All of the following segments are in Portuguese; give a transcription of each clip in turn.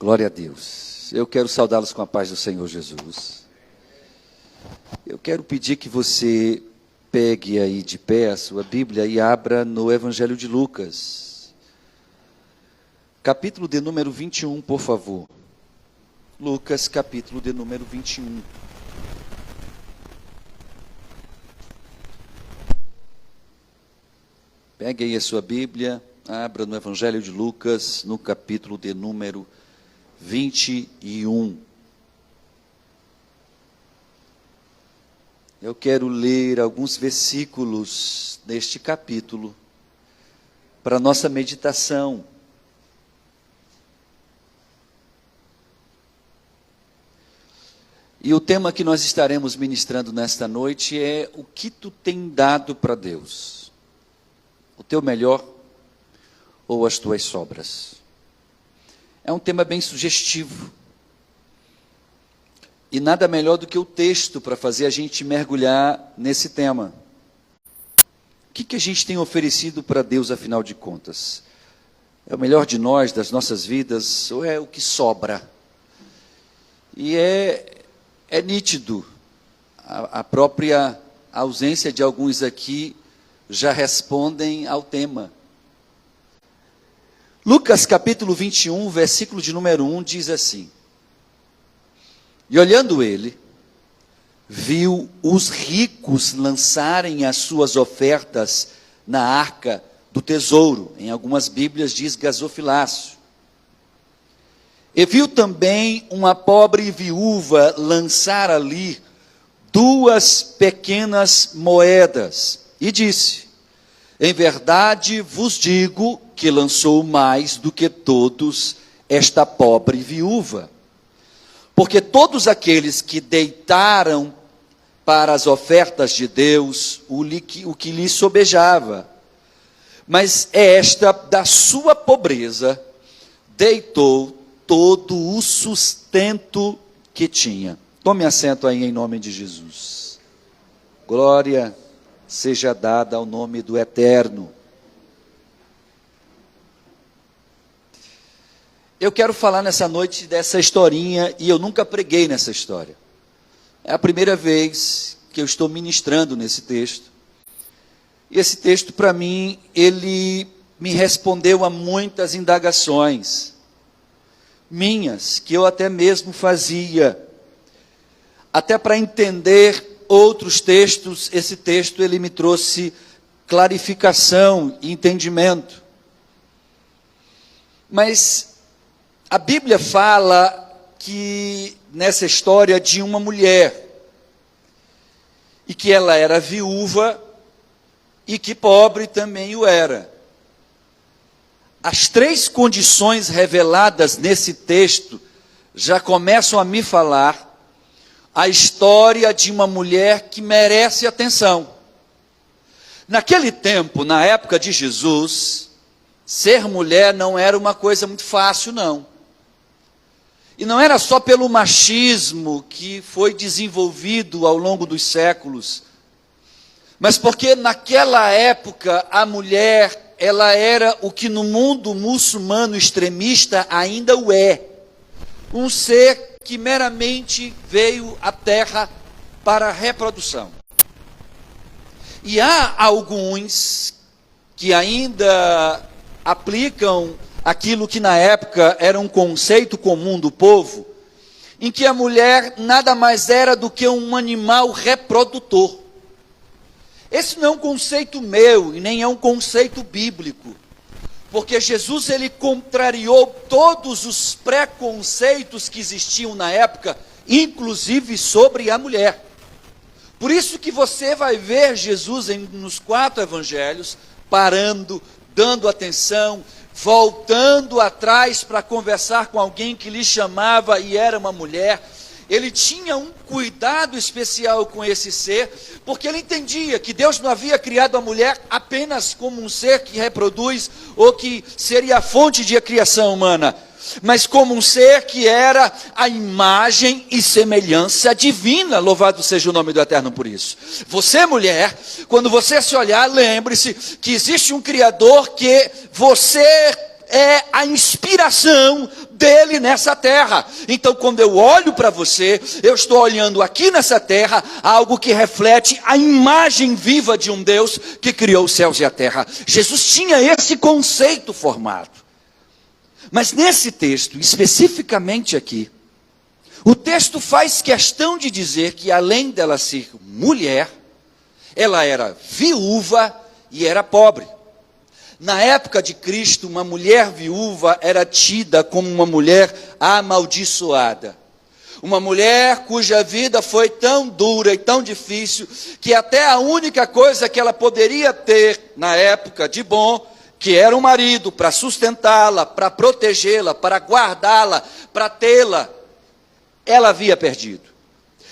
Glória a Deus. Eu quero saudá-los com a paz do Senhor Jesus. Eu quero pedir que você pegue aí de pé a sua Bíblia e abra no Evangelho de Lucas. Capítulo de número 21, por favor. Lucas, capítulo de número 21. Pegue aí a sua Bíblia, abra no Evangelho de Lucas, no capítulo de número 21. Eu quero ler alguns versículos deste capítulo para nossa meditação. E o tema que nós estaremos ministrando nesta noite é: o que tu tem dado para Deus? O teu melhor ou as tuas sobras? É um tema bem sugestivo. E nada melhor do que o texto para fazer a gente mergulhar nesse tema. O que a gente tem oferecido para Deus, afinal de contas? É o melhor de nós, das nossas vidas, ou é o que sobra? E é nítido, a própria ausência de alguns aqui já respondem ao tema. Lucas capítulo 21, versículo de número 1, diz assim: E olhando ele, viu os ricos lançarem as suas ofertas na arca do tesouro. Em algumas Bíblias diz gasofilácio. E viu também uma pobre viúva lançar ali 2 pequenas moedas. E disse: Em verdade vos digo que lançou mais do que todos esta pobre viúva. Porque todos aqueles que deitaram para as ofertas de Deus o que lhe sobejava, mas esta da sua pobreza deitou todo o sustento que tinha. Tome assento aí em nome de Jesus. Glória seja dada ao nome do Eterno. Eu quero falar nessa noite dessa historinha, e eu nunca preguei nessa história. É a primeira vez que eu estou ministrando nesse texto. E esse texto, para mim, ele me respondeu a muitas indagações minhas, que eu até mesmo fazia. Até para entender outros textos, esse texto ele me trouxe clarificação e entendimento. Mas a Bíblia fala que nessa história de uma mulher, e que ela era viúva, e que pobre também o era. As 3 condições reveladas nesse texto já começam a me falar a história de uma mulher que merece atenção. Naquele tempo, na época de Jesus, ser mulher não era uma coisa muito fácil, não. E não era só pelo machismo que foi desenvolvido ao longo dos séculos, mas porque naquela época a mulher, ela era o que no mundo muçulmano extremista ainda o é. Um ser que meramente veio à terra para a reprodução. E há alguns que ainda aplicam aquilo que na época era um conceito comum do povo, em que a mulher nada mais era do que um animal reprodutor. Esse não é um conceito meu, e nem é um conceito bíblico, porque Jesus ele contrariou todos os preconceitos que existiam na época, inclusive sobre a mulher. Por isso que você vai ver Jesus nos 4 evangelhos, parando, dando atenção, voltando atrás para conversar com alguém que lhe chamava e era uma mulher. Ele tinha um cuidado especial com esse ser, porque ele entendia que Deus não havia criado a mulher apenas como um ser que reproduz, ou que seria a fonte de criação humana, mas como um ser que era a imagem e semelhança divina. Louvado seja o nome do Eterno por isso. Você, mulher, quando você se olhar, lembre-se que existe um Criador que você é a inspiração dele nessa terra. Então, quando eu olho para você, eu estou olhando aqui nessa terra algo que reflete a imagem viva de um Deus que criou os céus e a terra. Jesus tinha esse conceito formado. Mas nesse texto, especificamente aqui, o texto faz questão de dizer que, além dela ser mulher, ela era viúva e era pobre. Na época de Cristo, uma mulher viúva era tida como uma mulher amaldiçoada. Uma mulher cuja vida foi tão dura e tão difícil, que até a única coisa que ela poderia ter na época de bom, que era um marido para sustentá-la, para protegê-la, para guardá-la, para tê-la, ela havia perdido.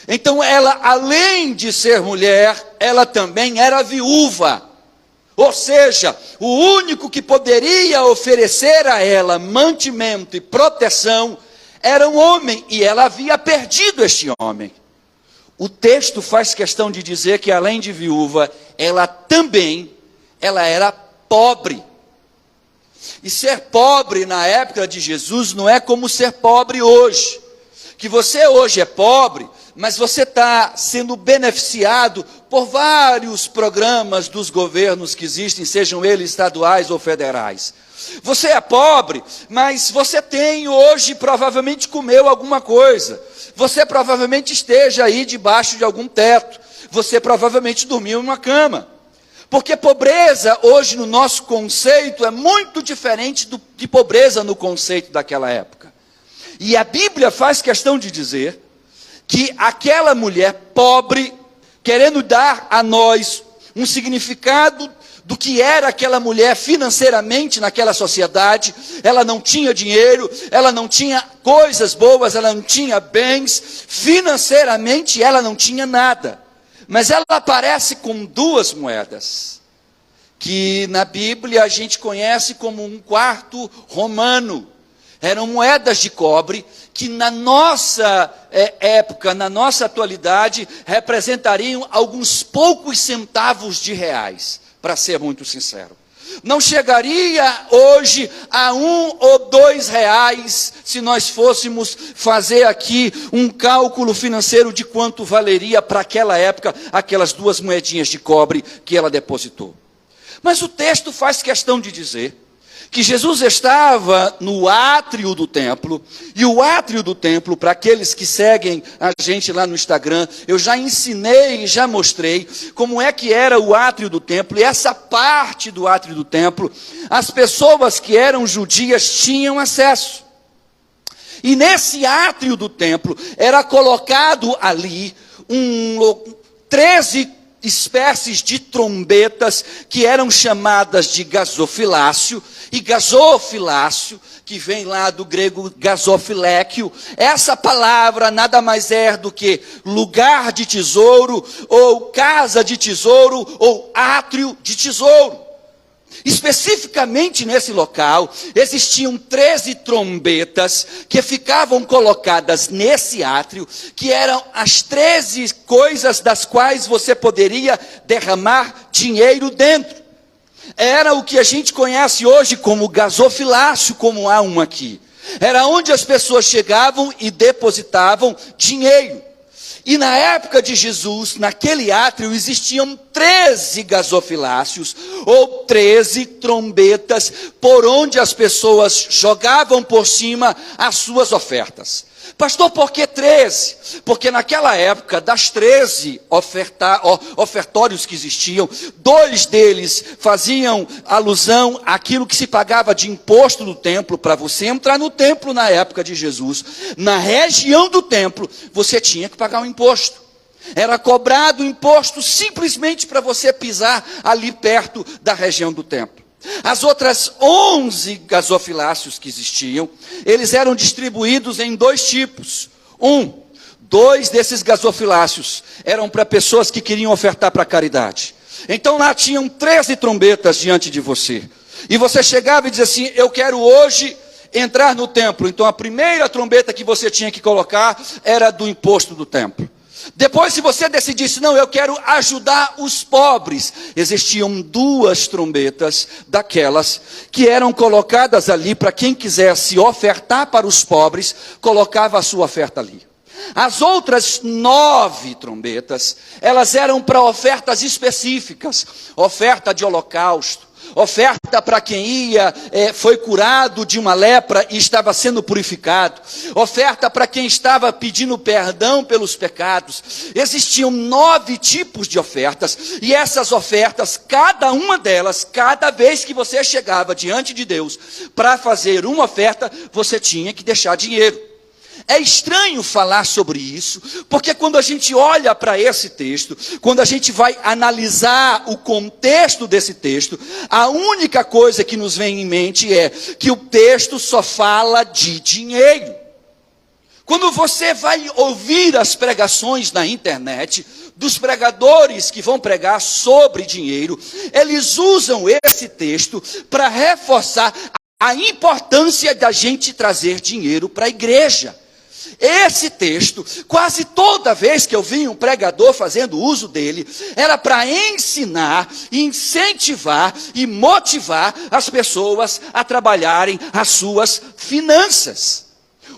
Então ela, além de ser mulher, ela também era viúva. Ou seja, o único que poderia oferecer a ela mantimento e proteção era um homem, e ela havia perdido este homem. O texto faz questão de dizer que, além de viúva, ela era pobre. E ser pobre na época de Jesus não é como ser pobre hoje. Que você hoje é pobre, mas você está sendo beneficiado por vários programas dos governos que existem, sejam eles estaduais ou federais. Você é pobre, mas você tem hoje, provavelmente comeu alguma coisa. Você provavelmente esteja aí debaixo de algum teto. Você provavelmente dormiu em uma cama. Porque pobreza hoje no nosso conceito é muito diferente de pobreza no conceito daquela época. E a Bíblia faz questão de dizer que aquela mulher pobre, querendo dar a nós um significado do que era aquela mulher financeiramente naquela sociedade, ela não tinha dinheiro, ela não tinha coisas boas, ela não tinha bens, financeiramente ela não tinha nada. Mas ela aparece com 2 moedas, que na Bíblia a gente conhece como um quarto romano. Eram moedas de cobre que na nossa época, na nossa atualidade, representariam alguns poucos centavos de reais, para ser muito sincero. Não chegaria hoje a 1 ou 2 reais, se nós fôssemos fazer aqui um cálculo financeiro de quanto valeria para aquela época, aquelas 2 moedinhas de cobre que ela depositou. Mas o texto faz questão de dizer que Jesus estava no átrio do templo, e o átrio do templo, para aqueles que seguem a gente lá no Instagram, eu já ensinei e já mostrei como é que era o átrio do templo, e essa parte do átrio do templo, as pessoas que eram judias tinham acesso. E nesse átrio do templo, era colocado ali 13 espécies de trombetas que eram chamadas de gasofilácio, e gasofilácio, que vem lá do grego gasofiléquio, essa palavra nada mais é do que lugar de tesouro, ou casa de tesouro, ou átrio de tesouro. Especificamente nesse local, existiam 13 trombetas que ficavam colocadas nesse átrio, que eram as 13 coisas das quais você poderia derramar dinheiro dentro. Era o que a gente conhece hoje como gasofilácio, como há um aqui. Era onde as pessoas chegavam e depositavam dinheiro. E na época de Jesus, naquele átrio, existiam 13 gasofilácios, ou 13 trombetas, por onde as pessoas jogavam por cima as suas ofertas. Pastor, por que 13? Porque naquela época, das 13 ofertórios que existiam, 2 deles faziam alusão àquilo que se pagava de imposto no templo. Para você entrar no templo na época de Jesus, na região do templo, você tinha que pagar um imposto. Era cobrado imposto simplesmente para você pisar ali perto da região do templo. As outras 11 gasofilácios que existiam, eles eram distribuídos em 2 tipos. 2 desses gasofilácios eram para pessoas que queriam ofertar para a caridade. Então lá tinham 13 trombetas diante de você. E você chegava e dizia assim: eu quero hoje entrar no templo. Então a primeira trombeta que você tinha que colocar era do imposto do templo. Depois, se você decidisse, não, eu quero ajudar os pobres, existiam 2 trombetas daquelas que eram colocadas ali para quem quisesse ofertar para os pobres, colocava a sua oferta ali. As outras 9 trombetas, elas eram para ofertas específicas, oferta de holocausto, oferta para quem foi curado de uma lepra e estava sendo purificado, oferta para quem estava pedindo perdão pelos pecados. Existiam 9 tipos de ofertas, e essas ofertas, cada uma delas, cada vez que você chegava diante de Deus para fazer uma oferta, você tinha que deixar dinheiro. É estranho falar sobre isso, porque quando a gente olha para esse texto, quando a gente vai analisar o contexto desse texto, a única coisa que nos vem em mente é que o texto só fala de dinheiro. Quando você vai ouvir as pregações na internet, dos pregadores que vão pregar sobre dinheiro, eles usam esse texto para reforçar a importância da gente trazer dinheiro para a igreja. Esse texto, quase toda vez que eu vi um pregador fazendo uso dele, era para ensinar, incentivar e motivar as pessoas a trabalharem as suas finanças.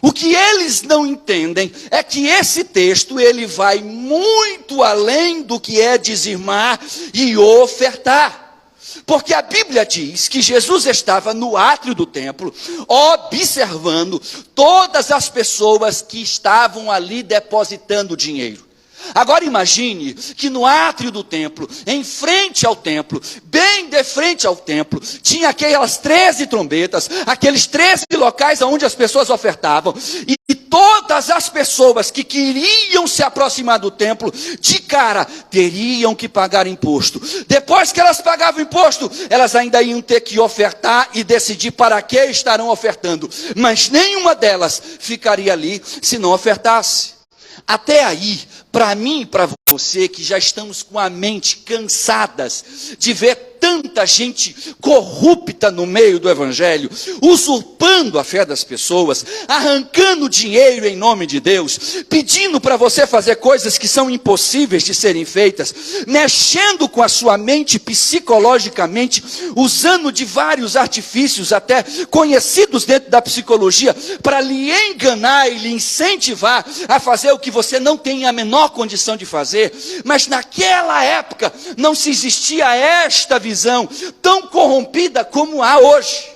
O que eles não entendem é que esse texto, ele vai muito além do que é dizimar e ofertar. Porque a Bíblia diz que Jesus estava no átrio do templo, observando todas as pessoas que estavam ali depositando dinheiro. Agora imagine que no átrio do templo, em frente ao templo, bem de frente ao templo, tinha aquelas 13 trombetas, aqueles 13 locais onde as pessoas ofertavam, e todas as pessoas que queriam se aproximar do templo, de cara, teriam que pagar imposto. Depois que elas pagavam imposto, elas ainda iam ter que ofertar e decidir para que estarão ofertando. Mas nenhuma delas ficaria ali se não ofertasse. Até aí, para mim e para você que já estamos com a mente cansadas de ver tanta gente corrupta no meio do evangelho, usurpando a fé das pessoas, arrancando dinheiro em nome de Deus, pedindo para você fazer coisas que são impossíveis de serem feitas, mexendo com a sua mente psicologicamente, usando de vários artifícios até conhecidos dentro da psicologia, para lhe enganar e lhe incentivar a fazer o que você não tem a menor condição de fazer. Mas naquela época não se existia esta visão tão corrompida como há hoje,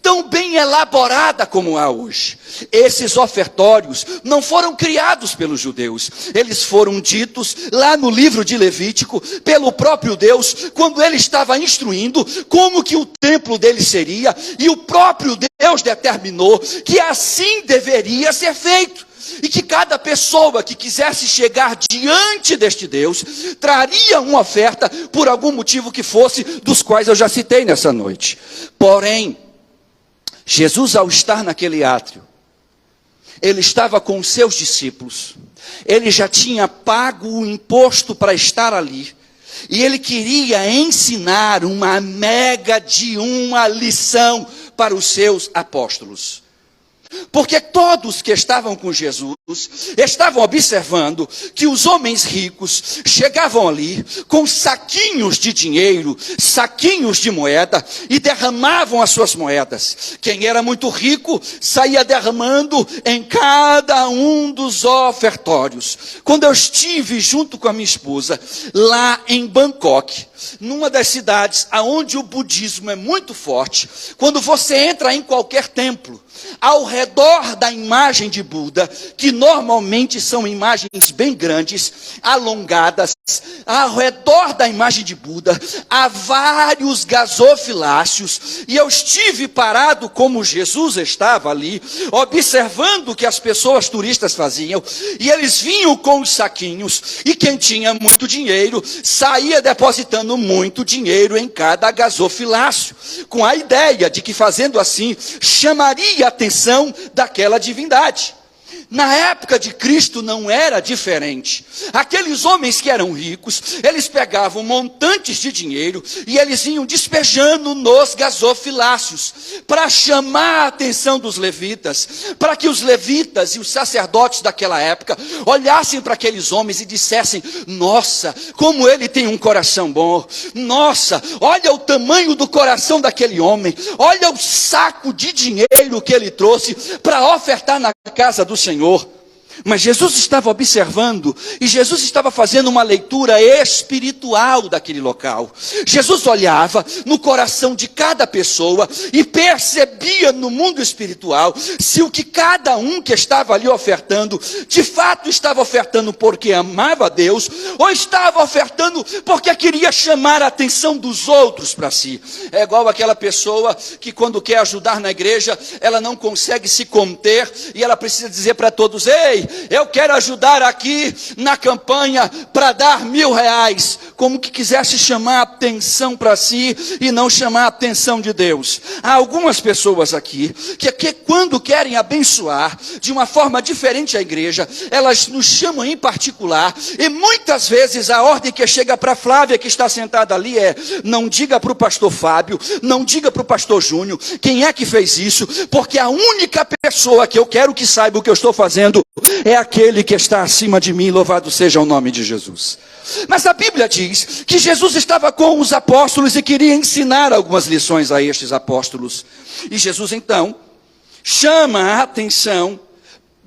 tão bem elaborada como há hoje. Esses ofertórios não foram criados pelos judeus, eles foram ditos lá no livro de Levítico, pelo próprio Deus, quando ele estava instruindo como que o templo dele seria, e o próprio Deus determinou que assim deveria ser feito. E que cada pessoa que quisesse chegar diante deste Deus, traria uma oferta por algum motivo que fosse, dos quais eu já citei nessa noite. Porém, Jesus, ao estar naquele átrio, ele estava com os seus discípulos, ele já tinha pago o imposto para estar ali, e ele queria ensinar uma lição para os seus apóstolos. Porque todos que estavam com Jesus estavam observando que os homens ricos chegavam ali com saquinhos de dinheiro, saquinhos de moeda, e derramavam as suas moedas. Quem era muito rico saía derramando em cada um dos ofertórios. Quando eu estive junto com a minha esposa lá em Bangkok, numa das cidades onde o budismo é muito forte, quando você entra em qualquer templo, ao redor da imagem de Buda, que normalmente são imagens bem grandes, alongadas, ao redor da imagem de Buda, há vários gasofiláceos, e eu estive parado como Jesus estava ali, observando o que as pessoas turistas faziam, e eles vinham com os saquinhos, e quem tinha muito dinheiro, saía depositando muito dinheiro em cada gasofilácio, com a ideia de que fazendo assim, chamaria a atenção daquela divindade. Na época de Cristo não era diferente. Aqueles homens que eram ricos, eles pegavam montantes de dinheiro e eles iam despejando nos gasofiláceos para chamar a atenção dos levitas, para que os levitas e os sacerdotes daquela época olhassem para aqueles homens e dissessem: nossa, como ele tem um coração bom, nossa, olha o tamanho do coração daquele homem, olha o saco de dinheiro que ele trouxe para ofertar na casa do Senhor. Mas Jesus estava observando e Jesus estava fazendo uma leitura espiritual daquele local. Jesus olhava no coração de cada pessoa e percebia no mundo espiritual se o que cada um que estava ali ofertando, de fato estava ofertando porque amava a Deus, ou estava ofertando porque queria chamar a atenção dos outros para si. É igual aquela pessoa que quando quer ajudar na igreja, ela não consegue se conter e ela precisa dizer para todos: ei, eu quero ajudar aqui na campanha para dar R$1.000, como que quisesse chamar a atenção para si e não chamar a atenção de Deus. Há algumas pessoas aqui que quando querem abençoar de uma forma diferente a igreja, elas nos chamam em particular, e muitas vezes a ordem que chega para Flávia, que está sentada ali, é: não diga para o pastor Fábio, não diga para o pastor Júnior quem é que fez isso, porque a única pessoa que eu quero que saiba o que eu estou fazendo é aquele que está acima de mim, louvado seja o nome de Jesus. Mas a Bíblia diz que Jesus estava com os apóstolos e queria ensinar algumas lições a estes apóstolos. E Jesus então chama a atenção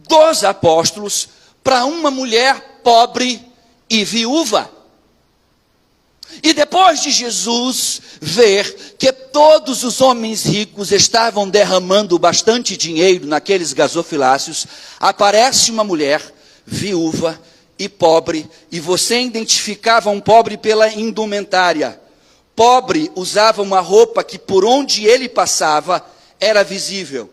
dos apóstolos para uma mulher pobre e viúva. E depois de Jesus ver que todos os homens ricos estavam derramando bastante dinheiro naqueles gasofiláceos, aparece uma mulher viúva e pobre, e você identificava um pobre pela indumentária. Pobre usava uma roupa que por onde ele passava era visível.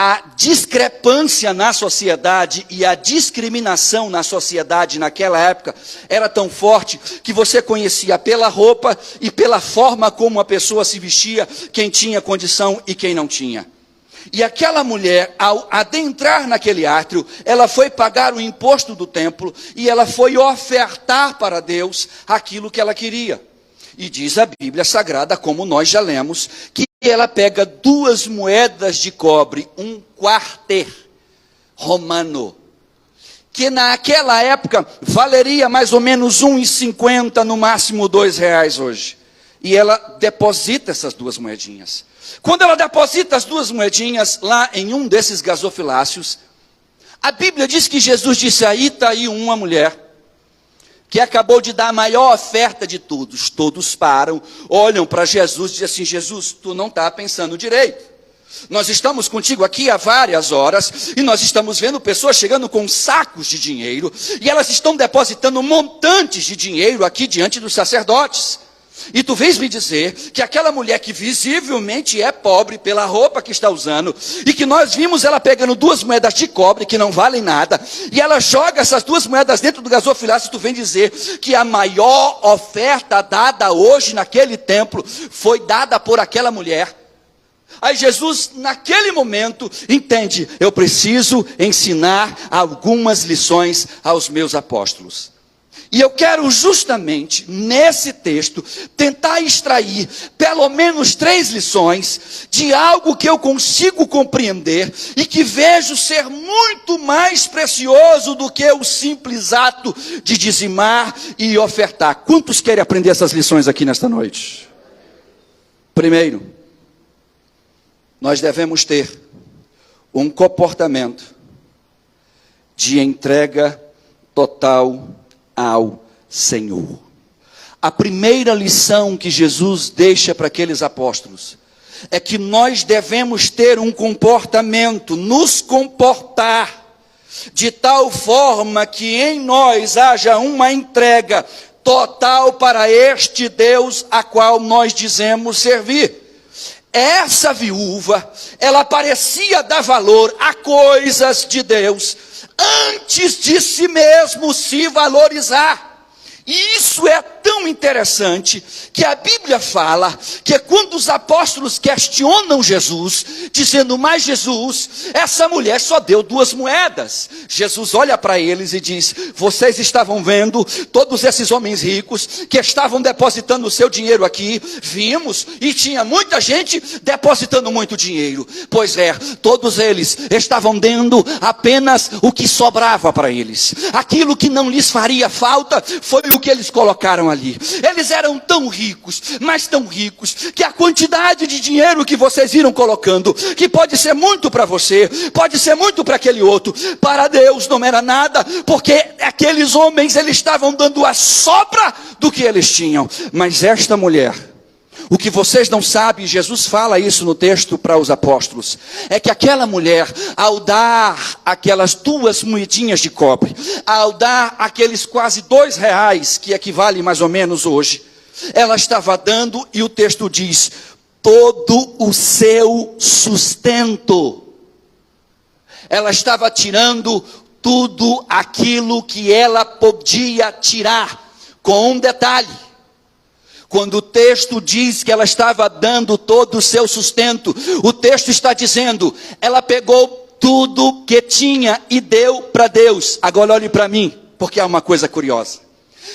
A discrepância na sociedade e a discriminação na sociedade naquela época era tão forte que você conhecia pela roupa e pela forma como a pessoa se vestia, quem tinha condição e quem não tinha. E aquela mulher, ao adentrar naquele átrio, ela foi pagar o imposto do templo e ela foi ofertar para Deus aquilo que ela queria. E diz a Bíblia Sagrada, como nós já lemos, que ela pega 2 moedas de cobre, um quarter romano, que naquela época valeria mais ou menos R$1,50, no máximo R$2 hoje. E ela deposita essas 2 moedinhas. Quando ela deposita as 2 moedinhas lá em um desses gasofiláceos, a Bíblia diz que Jesus disse: aí está aí uma mulher que acabou de dar a maior oferta de todos. Todos param, olham para Jesus e dizem assim: Jesus, tu não está pensando direito. Nós estamos contigo aqui há várias horas, e nós estamos vendo pessoas chegando com sacos de dinheiro, e elas estão depositando montantes de dinheiro aqui diante dos sacerdotes. E tu vens me dizer que aquela mulher que visivelmente é pobre pela roupa que está usando, e que nós vimos ela pegando 2 moedas de cobre que não valem nada, e ela joga essas 2 moedas dentro do gasofilácio, e tu vem dizer que a maior oferta dada hoje naquele templo foi dada por aquela mulher. Aí Jesus, naquele momento, entende: eu preciso ensinar algumas lições aos meus apóstolos. E eu quero justamente, nesse texto, tentar extrair pelo menos 3 lições de algo que eu consigo compreender e que vejo ser muito mais precioso do que o simples ato de dizimar e ofertar. Quantos querem aprender essas lições aqui nesta noite? Primeiro, nós devemos ter um comportamento de entrega total ao Senhor. A primeira lição que Jesus deixa para aqueles apóstolos é que nós devemos ter um comportamento, nos comportar de tal forma que em nós haja uma entrega total para este Deus a qual nós dizemos servir. Essa viúva, ela parecia dar valor a coisas de Deus antes de si mesmo se valorizar. E isso é tão tão interessante que a Bíblia fala que quando os apóstolos questionam Jesus, dizendo, mas Jesus, essa mulher só deu 2 moedas. Jesus olha para eles e diz, vocês estavam vendo todos esses homens ricos que estavam depositando o seu dinheiro aqui, vimos, e tinha muita gente depositando muito dinheiro. Pois é, todos eles estavam dando apenas o que sobrava para eles. Aquilo que não lhes faria falta foi o que eles colocaram ali. Eles eram tão ricos, mas tão ricos, que a quantidade de dinheiro que vocês viram colocando, que pode ser muito para você, pode ser muito para aquele outro, para Deus não era nada, porque aqueles homens, eles estavam dando a sobra do que eles tinham. Mas esta mulher, o que vocês não sabem, Jesus fala isso no texto para os apóstolos, é que aquela mulher, ao dar aquelas 2 moedinhas de cobre, ao dar aqueles quase R$2, que equivale mais ou menos hoje, ela estava dando, e o texto diz, todo o seu sustento. Ela estava tirando tudo aquilo que ela podia tirar, com um detalhe. Quando o texto diz que ela estava dando todo o seu sustento, o texto está dizendo, ela pegou tudo que tinha e deu para Deus. Agora olhe para mim, porque há uma coisa curiosa.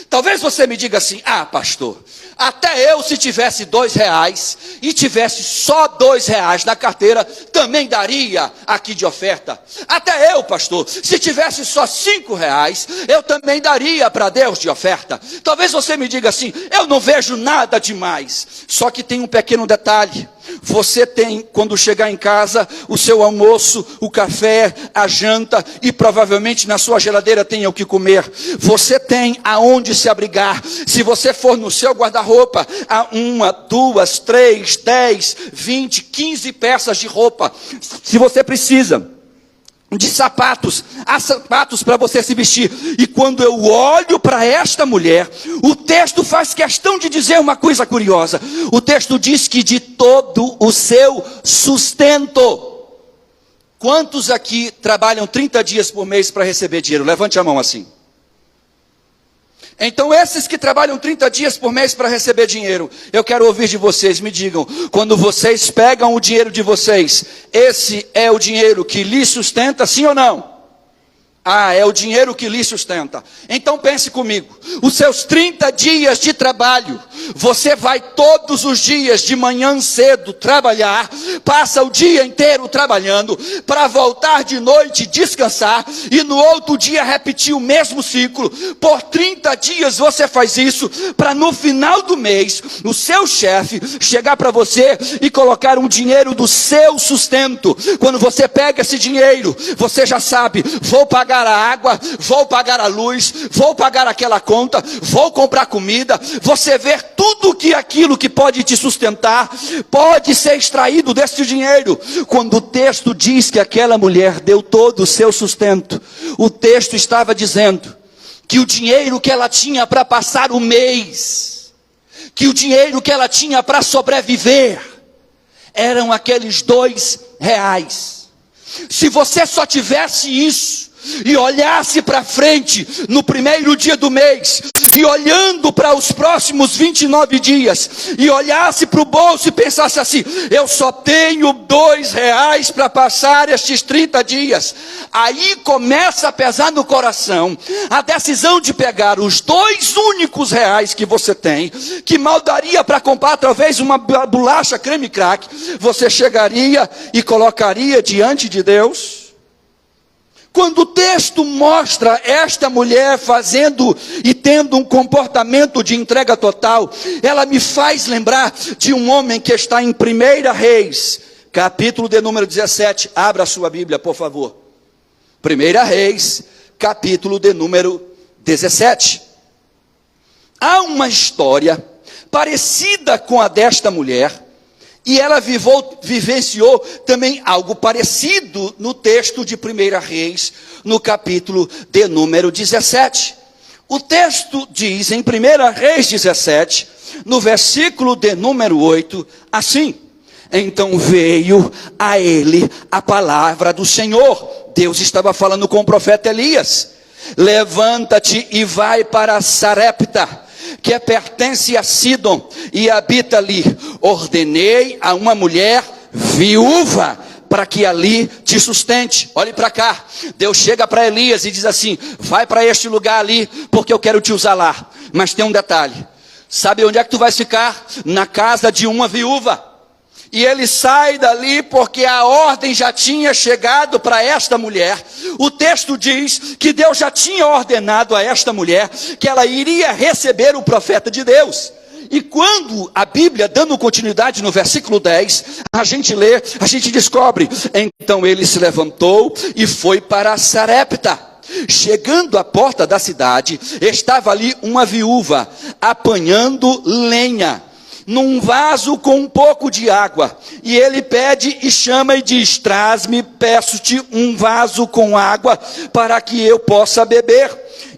Talvez você me diga assim, pastor, até eu se tivesse R$2 e tivesse só R$2 na carteira, também daria aqui de oferta. Até eu, pastor, se tivesse só R$5, eu também daria para Deus de oferta. Talvez você me diga assim, eu não vejo nada demais. Só que tem um pequeno detalhe. Você tem, quando chegar em casa, o seu almoço, o café, a janta, e provavelmente na sua geladeira tem o que comer. Você tem aonde se abrigar. Se você for no seu guarda-roupa, há 1, 2, 3, 10, 20, 15 peças de roupa. Se você precisa de sapatos, há sapatos para você se vestir. E quando eu olho para esta mulher, o texto faz questão de dizer uma coisa curiosa. O texto diz que de todo o seu sustento. Quantos aqui trabalham 30 dias por mês para receber dinheiro? Levante a mão assim. Então esses que trabalham 30 dias por mês para receber dinheiro, eu quero ouvir de vocês, me digam, quando vocês pegam o dinheiro de vocês, esse é o dinheiro que lhe sustenta, sim ou não? É o dinheiro que lhe sustenta. Então pense comigo, os seus 30 dias de trabalho, você vai todos os dias de manhã cedo trabalhar, passa o dia inteiro trabalhando, para voltar de noite descansar, e no outro dia repetir o mesmo ciclo. Por 30 dias você faz isso, para no final do mês, o seu chefe chegar para você e colocar um dinheiro do seu sustento. Quando você pega esse dinheiro, você já sabe, vou pagar a água, vou pagar a luz, vou pagar aquela conta, vou comprar comida. Você vê tudo que aquilo que pode te sustentar pode ser extraído desse dinheiro. Quando o texto diz que aquela mulher deu todo o seu sustento, o texto estava dizendo que o dinheiro que ela tinha para passar o mês, que o dinheiro que ela tinha para sobreviver, eram aqueles R$2. Se você só tivesse isso, e olhasse para frente no primeiro dia do mês, e olhando para os próximos 29 dias, e olhasse para o bolso e pensasse assim, eu só tenho R$2 para passar estes 30 dias, aí começa a pesar no coração a decisão de pegar os 2 únicos reais que você tem, que mal daria para comprar talvez uma bolacha creme crack. Você chegaria e colocaria diante de Deus. Quando o texto mostra esta mulher fazendo e tendo um comportamento de entrega total, ela me faz lembrar de um homem que está em 1 Reis, capítulo de número 17. Abra a sua Bíblia, por favor. 1 Reis, capítulo de número 17. Há uma história parecida com a desta mulher, e ela vivenciou também algo parecido no texto de 1 Reis, no capítulo de número 17. O texto diz em 1 Reis 17, no versículo de número 8, assim: então veio a ele a palavra do Senhor. Deus estava falando com o profeta Elias: levanta-te e vai para Sarepta, que pertence a Sidom e habita ali. Ordenei a uma mulher viúva para que ali te sustente. Olhe para cá. Deus chega para Elias e diz assim: vai para este lugar ali, porque eu quero te usar lá. Mas tem um detalhe. Sabe onde é que tu vais ficar? Na casa de uma viúva. E ele sai dali porque a ordem já tinha chegado para esta mulher. O texto diz que Deus já tinha ordenado a esta mulher que ela iria receber o profeta de Deus. E quando a Bíblia, dando continuidade no versículo 10, a gente lê, a gente descobre: então ele se levantou e foi para Sarepta. Chegando à porta da cidade, estava ali uma viúva apanhando lenha num vaso com um pouco de água. E ele pede e chama e diz: traz-me, peço-te, um vaso com água para que eu possa beber.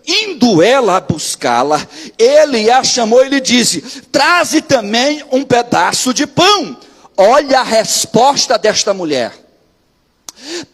Indo ela a buscá-la, ele a chamou e lhe disse: traze também um pedaço de pão. Olha a resposta desta mulher: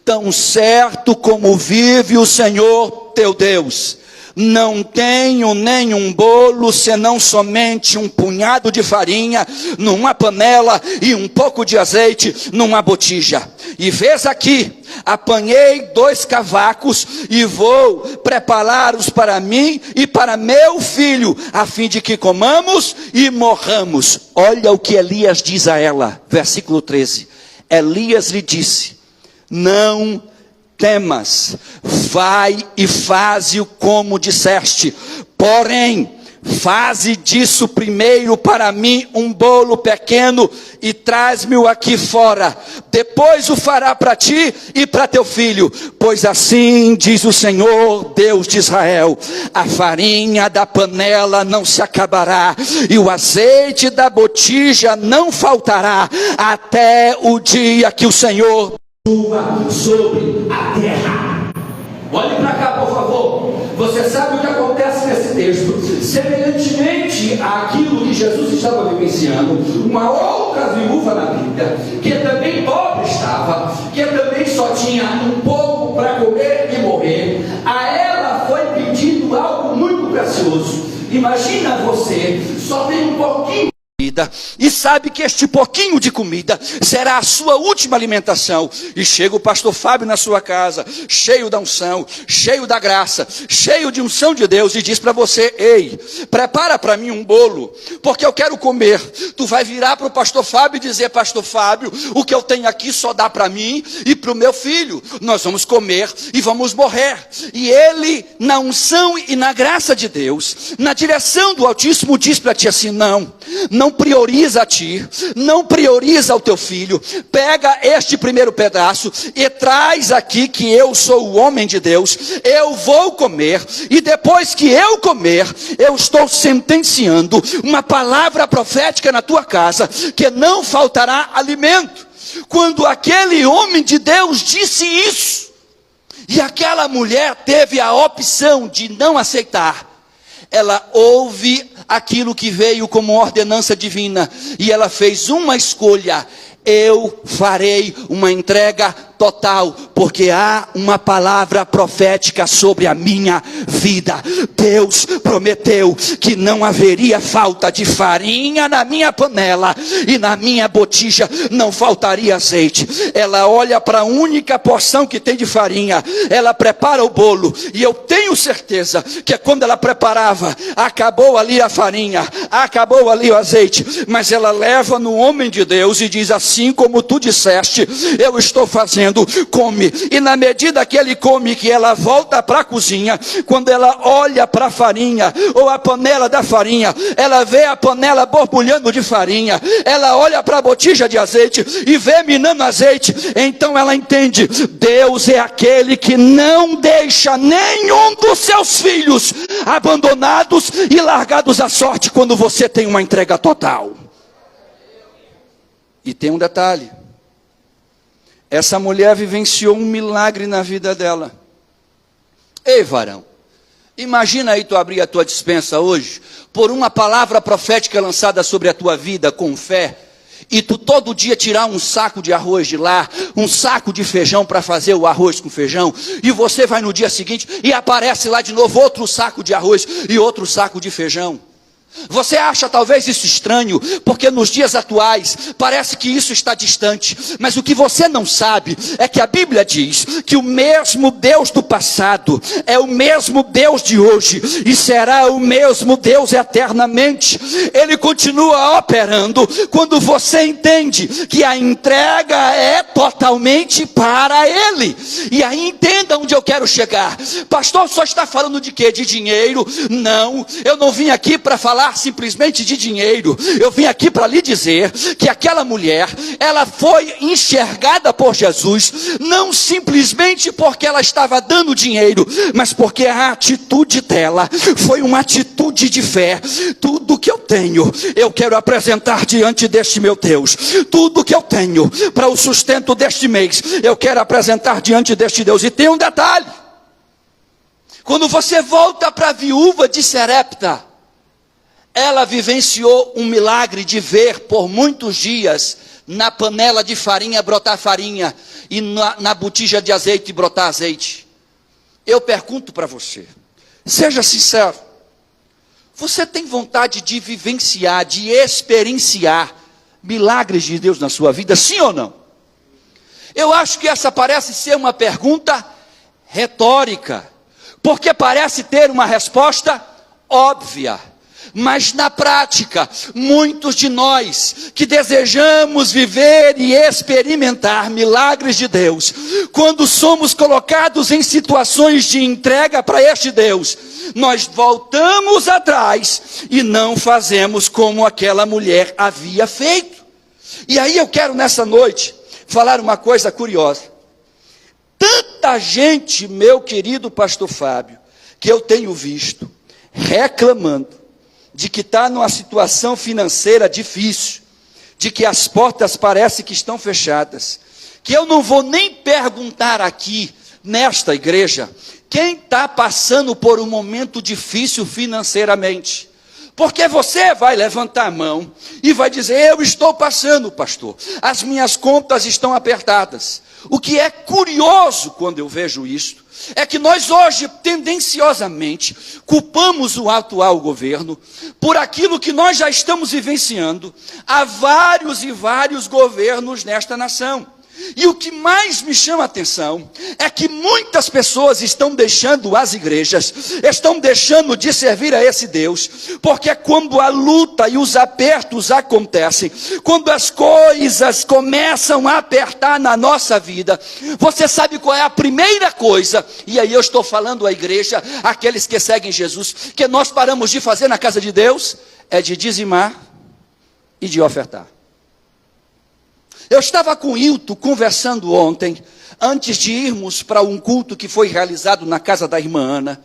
tão certo como vive o Senhor teu Deus, não tenho nenhum bolo, senão somente um punhado de farinha numa panela e um pouco de azeite numa botija. E vês aqui, apanhei 2 cavacos e vou prepará-los para mim e para meu filho, a fim de que comamos e morramos. Olha o que Elias diz a ela, versículo 13. Elias lhe disse: não temas, vai e faze-o como disseste, porém, faze disso primeiro para mim um bolo pequeno e traz-me-o aqui fora, depois o fará para ti e para teu filho, pois assim diz o Senhor Deus de Israel: a farinha da panela não se acabará e o azeite da botija não faltará, até o dia que o Senhor chuva sobre a terra. Olhe para cá, por favor. Você sabe o que acontece nesse texto? Semelhantemente àquilo que Jesus estava vivenciando, uma outra viúva na Bíblia, que também pobre estava, que também só tinha um pouco para comer e morrer, a ela foi pedido algo muito precioso. Imagina você, só tem um pouquinho e sabe que este pouquinho de comida será a sua última alimentação. E chega o pastor Fábio na sua casa, cheio da unção, cheio da graça, cheio de unção de Deus, e diz para você: ei, prepara para mim um bolo, porque eu quero comer. Tu vai virar para o pastor Fábio e dizer: pastor Fábio, o que eu tenho aqui só dá para mim e para o meu filho. Nós vamos comer e vamos morrer. E ele, na unção e na graça de Deus, na direção do Altíssimo, diz para ti assim: não prioriza a ti, não prioriza o teu filho, pega este primeiro pedaço e traz aqui, que eu sou o homem de Deus, eu vou comer, e depois que eu comer, eu estou sentenciando uma palavra profética na tua casa, que não faltará alimento. Quando aquele homem de Deus disse isso, e aquela mulher teve a opção de não aceitar, ela ouve aquilo que veio como ordenança divina, e ela fez uma escolha: eu farei uma entrega total, porque há uma palavra profética sobre a minha vida. Deus prometeu que não haveria falta de farinha na minha panela, e na minha botija não faltaria azeite. Ela olha para a única porção que tem de farinha, ela prepara o bolo, e eu tenho certeza que quando ela preparava, acabou ali a farinha, acabou ali o azeite, mas ela leva no homem de Deus e diz: assim como tu disseste, eu estou fazendo, come. E na medida que ele come, que ela volta para a cozinha, quando ela olha para a farinha, ou a panela da farinha, ela vê a panela borbulhando de farinha, ela olha para a botija de azeite e vê minando azeite, então ela entende: Deus é aquele que não deixa nenhum dos seus filhos abandonados e largados à sorte quando você tem uma entrega total. E tem um detalhe: essa mulher vivenciou um milagre na vida dela. Ei, varão, imagina aí tu abrir a tua despensa hoje, por uma palavra profética lançada sobre a tua vida com fé, e tu todo dia tirar um saco de arroz de lá, um saco de feijão para fazer o arroz com feijão, e você vai no dia seguinte e aparece lá de novo outro saco de arroz e outro saco de feijão. Você acha talvez isso estranho, porque nos dias atuais parece que isso está distante, mas o que você não sabe é que a Bíblia diz que o mesmo Deus do passado é o mesmo Deus de hoje e será o mesmo Deus eternamente. Ele continua operando quando você entende que a entrega é totalmente para Ele. E aí entenda onde eu quero chegar. Pastor, só está falando de quê? De dinheiro? Não, eu não vim aqui para falar simplesmente de dinheiro. Eu vim aqui para lhe dizer que aquela mulher, ela foi enxergada por Jesus, não simplesmente porque ela estava dando dinheiro, mas porque a atitude dela foi uma atitude de fé. Tudo que eu tenho, eu quero apresentar diante deste meu Deus. Tudo que eu tenho para o sustento deste mês, eu quero apresentar diante deste Deus. E tem um detalhe: quando você volta para a viúva de Sarepta, ela vivenciou um milagre de ver por muitos dias na panela de farinha brotar farinha e na botija de azeite brotar azeite. Eu pergunto para você, seja sincero, você tem vontade de vivenciar, de experienciar milagres de Deus na sua vida, sim ou não? Eu acho que essa parece ser uma pergunta retórica, porque parece ter uma resposta óbvia. Mas na prática, muitos de nós que desejamos viver e experimentar milagres de Deus, quando somos colocados em situações de entrega para este Deus, nós voltamos atrás e não fazemos como aquela mulher havia feito. E aí eu quero nessa noite falar uma coisa curiosa. Tanta gente, meu querido pastor Fábio, que eu tenho visto reclamando de que está numa situação financeira difícil, de que as portas parecem que estão fechadas, que eu não vou nem perguntar aqui, nesta igreja, quem está passando por um momento difícil financeiramente, porque você vai levantar a mão e vai dizer: eu estou passando, pastor, as minhas contas estão apertadas. O que é curioso quando eu vejo isto, é que nós hoje, tendenciosamente, culpamos o atual governo por aquilo que nós já estamos vivenciando há vários e vários governos nesta nação. E o que mais me chama a atenção é que muitas pessoas estão deixando as igrejas, estão deixando de servir a esse Deus, porque quando a luta e os apertos acontecem, quando as coisas começam a apertar na nossa vida, você sabe qual é a primeira coisa? E aí eu estou falando à igreja, aqueles que seguem Jesus, que nós paramos de fazer na casa de Deus, é de dizimar e de ofertar. Eu estava com o Hilton conversando ontem, antes de irmos para um culto que foi realizado na casa da irmã Ana.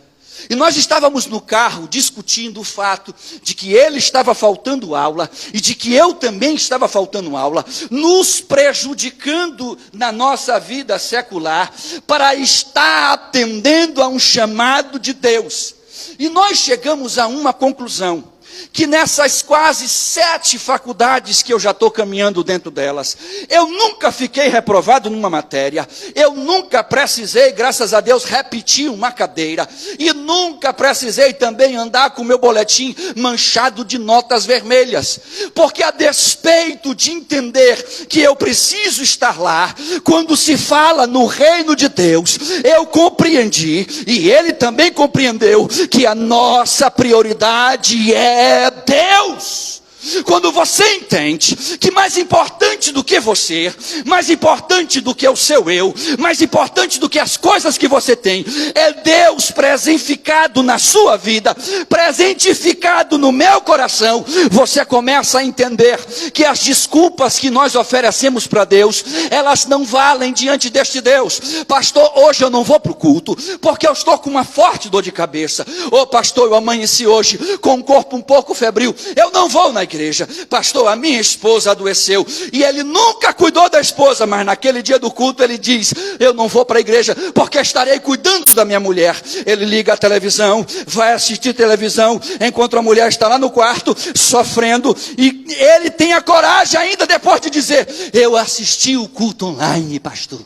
E nós estávamos no carro discutindo o fato de que ele estava faltando aula e de que eu também estava faltando aula, nos prejudicando na nossa vida secular para estar atendendo a um chamado de Deus. E nós chegamos a uma conclusão: que nessas quase 7 faculdades que eu já estou caminhando dentro delas, eu nunca fiquei reprovado numa matéria, eu nunca precisei, graças a Deus, repetir uma cadeira, e nunca precisei também andar com o meu boletim manchado de notas vermelhas, porque a despeito de entender que eu preciso estar lá, quando se fala no reino de Deus, eu compreendi, e ele também compreendeu, que a nossa prioridade é Deus. Quando você entende que mais importante do que você, mais importante do que o seu eu, mais importante do que as coisas que você tem, é Deus presentificado na sua vida, presentificado no meu coração, você começa a entender que as desculpas que nós oferecemos para Deus, elas não valem diante deste Deus. Pastor, hoje eu não vou para o culto, porque eu estou com uma forte dor de cabeça. Ô pastor, eu amanheci hoje com um corpo um pouco febril, eu não vou na igreja. Pastor, a minha esposa adoeceu, e ele nunca cuidou da esposa, mas naquele dia do culto ele diz: eu não vou para a igreja, porque estarei cuidando da minha mulher. Ele liga a televisão, vai assistir televisão, enquanto a mulher está lá no quarto, sofrendo, e ele tem a coragem ainda depois de dizer: eu assisti o culto online, pastor.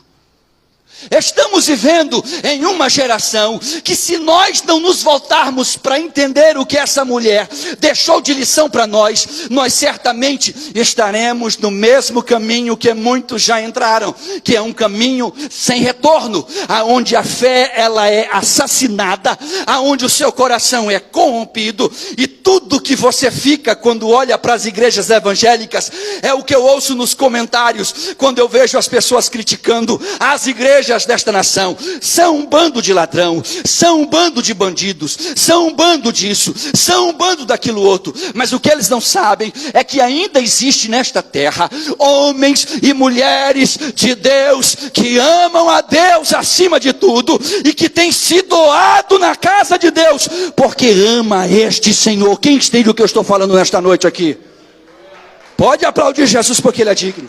Estamos vivendo em uma geração que, se nós não nos voltarmos para entender o que essa mulher deixou de lição para nós, nós certamente estaremos no mesmo caminho que muitos já entraram, que é um caminho sem retorno, aonde a fé ela é assassinada, aonde o seu coração é corrompido, e tudo que você fica quando olha para as igrejas evangélicas é o que eu ouço nos comentários, quando eu vejo as pessoas criticando as igrejas desta nação. São um bando de ladrão, são um bando de bandidos, são um bando disso, são um bando daquilo outro. Mas o que eles não sabem é que ainda existe nesta terra homens e mulheres de Deus que amam a Deus acima de tudo e que têm se doado na casa de Deus porque ama este Senhor. Quem entende o que eu estou falando nesta noite aqui? Pode aplaudir Jesus porque Ele é digno.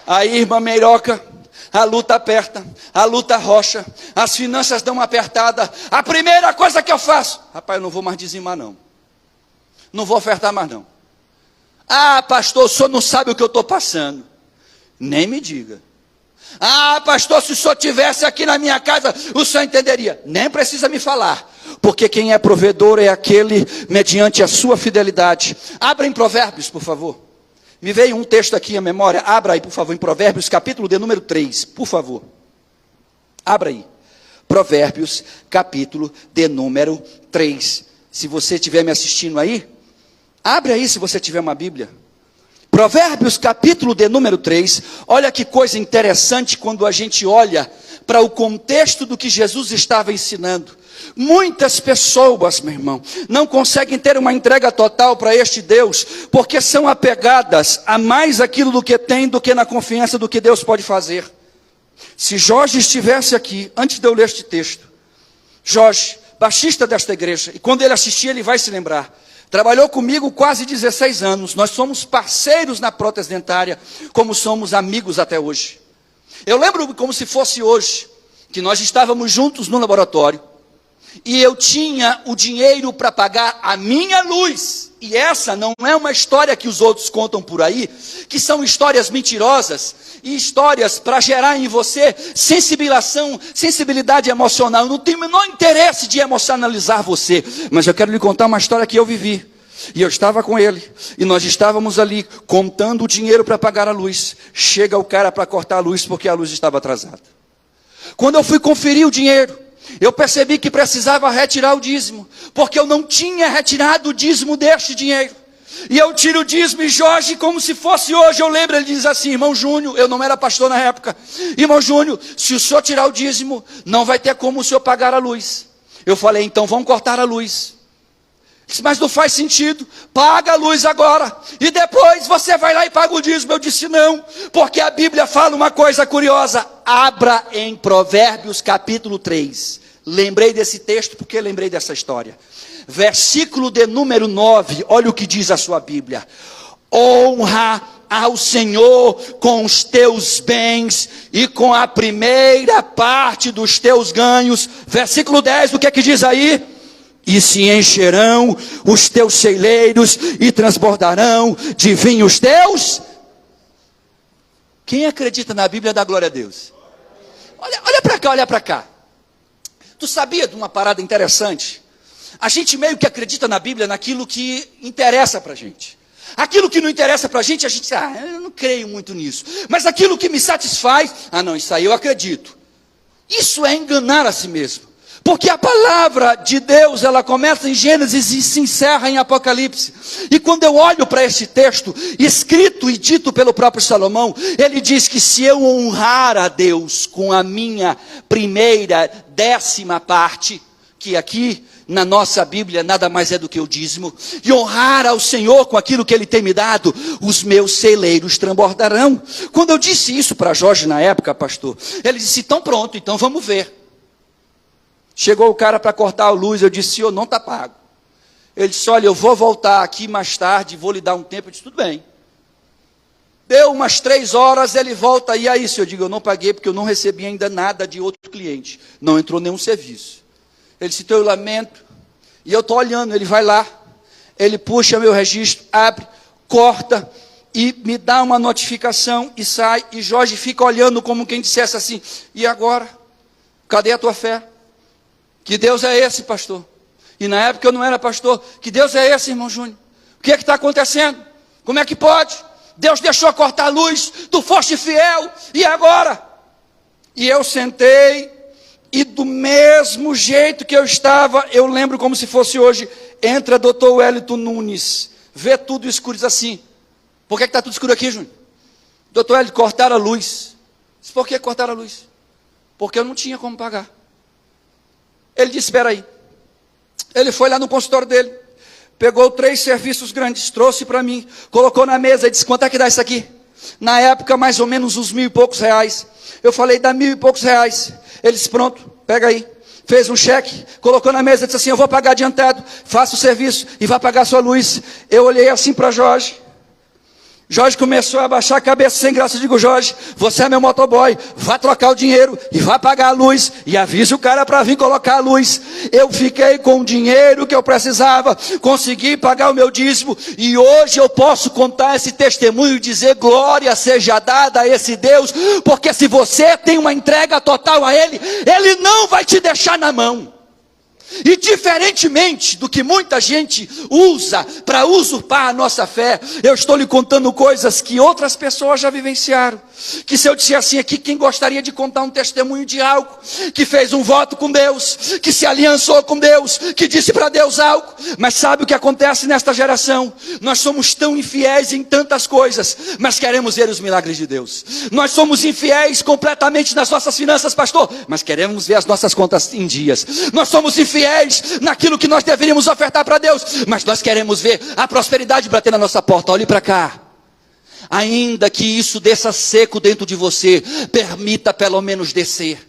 Aí, irmã Meiroca, a luta aperta, a luta rocha, as finanças dão uma apertada. A primeira coisa que eu faço: rapaz, eu não vou mais dizimar não. Não vou ofertar mais não. Ah, pastor, o senhor não sabe o que eu estou passando. Nem me diga. Ah, pastor, se o senhor estivesse aqui na minha casa, o senhor entenderia. Nem precisa me falar. Porque quem é provedor é aquele mediante a sua fidelidade. Abra em Provérbios, por favor. Me veio um texto aqui à memória. Abra aí, por favor, em Provérbios, capítulo de número 3, por favor. Abra aí. Provérbios, capítulo de número 3. Se você estiver me assistindo aí, abre aí se você tiver uma Bíblia. Provérbios, capítulo de número 3. Olha que coisa interessante quando a gente olha para o contexto do que Jesus estava ensinando. Muitas pessoas, meu irmão, não conseguem ter uma entrega total para este Deus, porque são apegadas a mais aquilo do que tem, do que na confiança do que Deus pode fazer. Se Jorge estivesse aqui, antes de eu ler este texto, Jorge, baixista desta igreja, e quando ele assistir ele vai se lembrar, trabalhou comigo quase 16 anos, nós somos parceiros na prótese dentária, como somos amigos até hoje. Eu lembro como se fosse hoje, que nós estávamos juntos no laboratório, e eu tinha o dinheiro para pagar a minha luz. E essa não é uma história que os outros contam por aí, que são histórias mentirosas, e histórias para gerar em você sensibilidade emocional. Eu não tenho o menor interesse de emocionalizar você, mas eu quero lhe contar uma história que eu vivi. E eu estava com ele, e nós estávamos ali, contando o dinheiro para pagar a luz. Chega o cara para cortar a luz, porque a luz estava atrasada. Quando eu fui conferir o dinheiro, eu percebi que precisava retirar o dízimo, porque eu não tinha retirado o dízimo deste dinheiro. E eu tiro o dízimo, e Jorge, como se fosse hoje, eu lembro, ele diz assim: irmão Júnior, eu não era pastor na época, irmão Júnior, se o senhor tirar o dízimo, não vai ter como o senhor pagar a luz. Eu falei: então vamos cortar a luz. Mas não faz sentido, paga a luz agora, e depois você vai lá e paga o dízimo. Eu disse: não, porque a Bíblia fala uma coisa curiosa. Abra em Provérbios capítulo 3, lembrei desse texto porque lembrei dessa história, versículo de número 9, olha o que diz a sua Bíblia: honra ao Senhor com os teus bens e com a primeira parte dos teus ganhos. Versículo 10, o que é que diz aí? E se encherão os teus celeiros e transbordarão de vinho os teus. Quem acredita na Bíblia dá glória a Deus. Olha para cá, olha para cá. Tu sabia de uma parada interessante? A gente meio que acredita na Bíblia naquilo que interessa para a gente. Aquilo que não interessa para a gente eu não creio muito nisso. Mas aquilo que me satisfaz, não, isso aí eu acredito. Isso é enganar a si mesmo. Porque a palavra de Deus, ela começa em Gênesis e se encerra em Apocalipse. E quando eu olho para esse texto, escrito e dito pelo próprio Salomão, ele diz que se eu honrar a Deus com a minha primeira 10ª parte, que aqui na nossa Bíblia nada mais é do que o dízimo, e honrar ao Senhor com aquilo que Ele tem me dado, os meus celeiros transbordarão. Quando eu disse isso para Jorge na época, pastor, ele disse: então pronto, então vamos ver. Chegou o cara para cortar a luz, eu disse: senhor, não está pago. Ele disse: olha, eu vou voltar aqui mais tarde, vou lhe dar um tempo. Eu disse: tudo bem. Deu umas 3 horas, ele volta, e aí, senhor? Eu digo: eu não paguei porque eu não recebi ainda nada de outro cliente, não entrou nenhum serviço. Ele disse: então eu lamento. E eu estou olhando, ele vai lá, ele puxa meu registro, abre, corta, e me dá uma notificação e sai, e Jorge fica olhando como quem dissesse assim, e agora? Cadê a tua fé? Que Deus é esse, pastor? E na época eu não era pastor. Que Deus é esse, irmão Júnior? O que é que está acontecendo? Como é que pode? Deus deixou cortar a luz, tu foste fiel, e agora? E eu sentei, e do mesmo jeito que eu estava, eu lembro como se fosse hoje, entra Dr. Wellington Nunes, vê tudo escuro e diz assim, por que está tudo escuro aqui, Júnior? Dr. Wellington, cortaram a luz. Disse, por que cortaram a luz? Porque eu não tinha como pagar. Ele disse, espera aí. Ele foi lá no consultório dele, pegou 3 serviços grandes, trouxe para mim, colocou na mesa e disse, quanto é que dá isso aqui? Na época, mais ou menos uns R$1.000 e poucos. Eu falei, dá R$1.000 e poucos. Ele disse, pronto, pega aí. Fez um cheque, colocou na mesa e disse assim, eu vou pagar adiantado, faça o serviço e vai pagar a sua luz. Eu olhei assim para Jorge. Jorge começou a abaixar a cabeça sem graça. Eu digo, Jorge, você é meu motoboy, vá trocar o dinheiro e vá pagar a luz, e avise o cara para vir colocar a luz. Eu fiquei com o dinheiro que eu precisava, consegui pagar o meu dízimo, e hoje eu posso contar esse testemunho e dizer, glória seja dada a esse Deus, porque se você tem uma entrega total a Ele, Ele não vai te deixar na mão. E diferentemente do que muita gente usa para usurpar a nossa fé, eu estou lhe contando coisas que outras pessoas já vivenciaram. Que se eu disser assim aqui, quem gostaria de contar um testemunho de algo, que fez um voto com Deus, que se aliançou com Deus, que disse para Deus algo, mas sabe o que acontece nesta geração? Nós somos tão infiéis em tantas coisas, mas queremos ver os milagres de Deus. Nós somos infiéis completamente nas nossas finanças, pastor, mas queremos ver as nossas contas em dias. Nós somos infiéis naquilo que nós deveríamos ofertar para Deus, mas nós queremos ver a prosperidade bater na nossa porta. Olhe para cá. Ainda que isso desça seco dentro de você, permita pelo menos descer.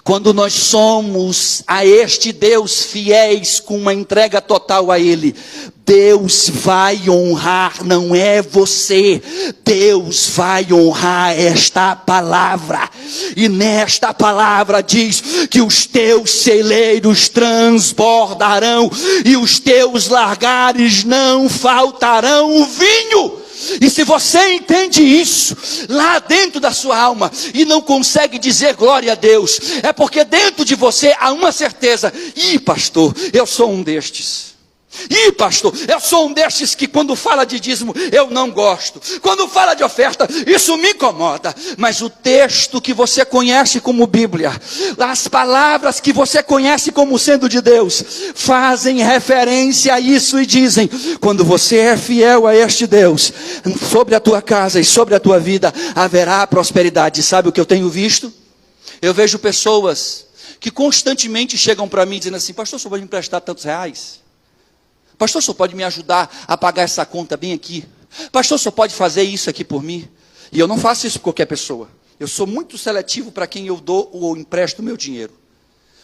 Quando nós somos a este Deus fiéis, com uma entrega total a Ele, Deus vai honrar, não é você, Deus vai honrar esta palavra. E nesta palavra diz que os teus celeiros transbordarão, e os teus lagares não faltarão vinho. E se você entende isso lá dentro da sua alma e não consegue dizer glória a Deus, é porque dentro de você há uma certeza: ih, pastor, eu sou um destes. Ih, pastor, eu sou um destes que quando fala de dízimo eu não gosto, quando fala de oferta isso me incomoda. Mas o texto que você conhece como Bíblia, as palavras que você conhece como sendo de Deus, fazem referência a isso e dizem: quando você é fiel a este Deus, sobre a tua casa e sobre a tua vida haverá prosperidade. Sabe o que eu tenho visto? Eu vejo pessoas que constantemente chegam para mim dizendo assim: pastor, o senhor pode me emprestar tantos reais? Pastor, o senhor pode me ajudar a pagar essa conta bem aqui? Pastor, o senhor pode fazer isso aqui por mim? E eu não faço isso com qualquer pessoa. Eu sou muito seletivo para quem eu dou ou empresto o meu dinheiro.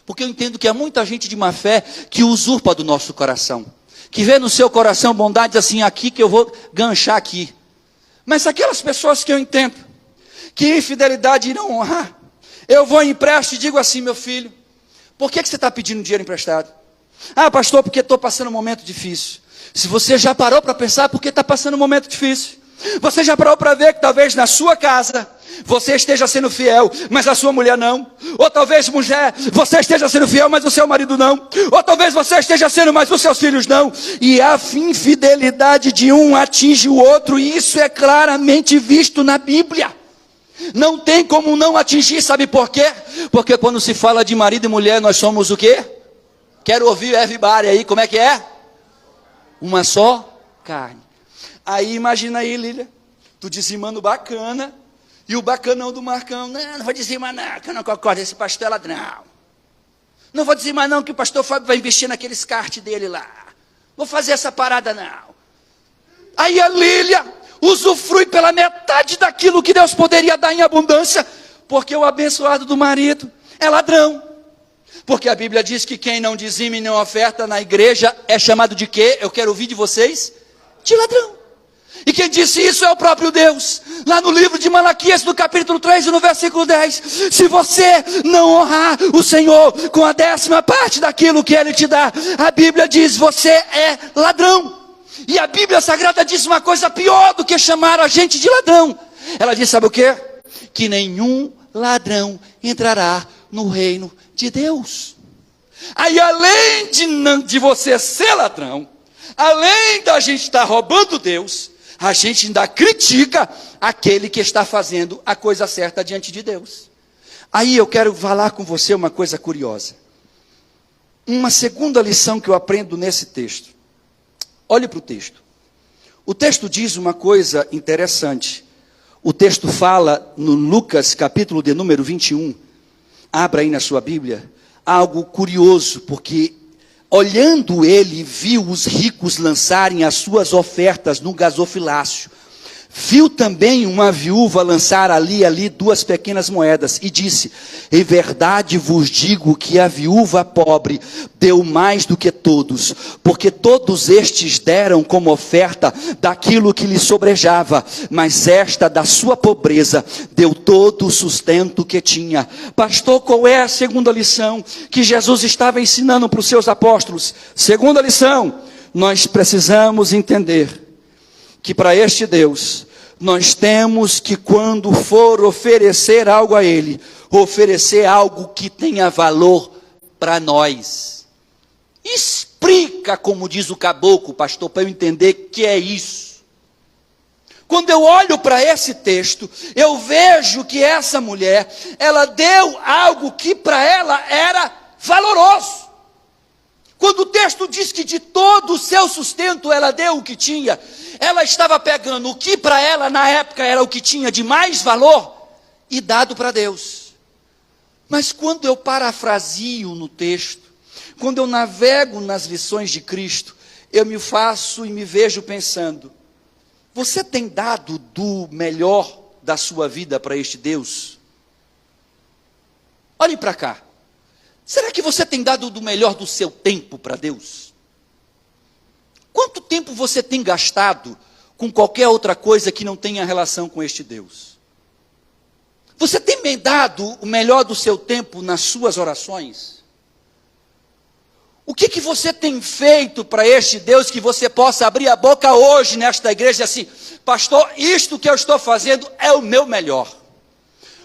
Porque eu entendo que há muita gente de má fé que usurpa do nosso coração. Que vê no seu coração bondades assim, aqui que eu vou ganchar aqui. Mas aquelas pessoas que eu entendo que infidelidade irão honrar, eu vou e empresto e digo assim: meu filho, por que você está pedindo dinheiro emprestado? Ah, pastor, porque estou passando um momento difícil. Se você já parou para pensar por que está passando um momento difícil? Você já parou para ver que talvez na sua casa você esteja sendo fiel, mas a sua mulher não? Ou talvez, mulher, você esteja sendo fiel, mas o seu marido não? Ou talvez você esteja sendo, mas os seus filhos não? E a infidelidade de um atinge o outro, e isso é claramente visto na Bíblia. Não tem como não atingir, sabe por quê? Porque quando se fala de marido e mulher, nós somos o quê? Quero ouvir everybody aí, como é que é? Uma só carne. Aí imagina aí, Lília, tu dizimando bacana, e o bacanão do Marcão: não vou dizimar não, que eu não concordo, esse pastor é ladrão. Não vou dizimar não, que o pastor Fábio vai investir naqueles kart dele lá. Vou fazer essa parada não. Aí a Lília usufrui pela metade daquilo que Deus poderia dar em abundância, porque o abençoado do marido é ladrão. Porque a Bíblia diz que quem não dizime nem oferta na igreja é chamado de quê? Eu quero ouvir de vocês: de ladrão. E quem disse isso é o próprio Deus. Lá no livro de Malaquias, no capítulo 3, no versículo 10. Se você não honrar o Senhor com a 10ª parte daquilo que Ele te dá, a Bíblia diz: você é ladrão. E a Bíblia Sagrada diz uma coisa pior do que chamar a gente de ladrão. Ela diz, sabe o quê? Que nenhum ladrão entrará no reino de Deus. Aí além de você ser ladrão, além da gente estar roubando Deus, a gente ainda critica aquele que está fazendo a coisa certa diante de Deus. Aí eu quero falar com você uma coisa curiosa. Uma segunda lição que eu aprendo nesse texto. Olhe para o texto. O texto diz uma coisa interessante. O texto fala no Lucas, capítulo de número 21. Abra aí na sua Bíblia. Algo curioso, porque olhando ele, viu os ricos lançarem as suas ofertas no gasofilácio. Viu também uma viúva lançar ali 2 pequenas moedas e disse, em verdade vos digo que a viúva pobre deu mais do que todos, porque todos estes deram como oferta daquilo que lhe sobrejava, mas esta da sua pobreza deu todo o sustento que tinha. Pastor, qual é a segunda lição que Jesus estava ensinando para os seus apóstolos? Segunda lição, nós precisamos entender que para este Deus, nós temos que quando for oferecer algo a Ele, oferecer algo que tenha valor para nós. Explica, como diz o caboclo, pastor, para eu entender que é isso. Quando eu olho para esse texto, eu vejo que essa mulher, ela deu algo que para ela era valoroso. Quando o texto diz que de todo o seu sustento ela deu o que tinha, ela estava pegando o que para ela na época era o que tinha de mais valor e dado para Deus. Mas quando eu parafrasio no texto, quando eu navego nas lições de Cristo, eu me faço e me vejo pensando, você tem dado do melhor da sua vida para este Deus? Olhe para cá. Será que você tem dado do melhor do seu tempo para Deus? Quanto tempo você tem gastado com qualquer outra coisa que não tenha relação com este Deus? Você tem dado o melhor do seu tempo nas suas orações? O que você tem feito para este Deus que você possa abrir a boca hoje nesta igreja assim, pastor, isto que eu estou fazendo é o meu melhor?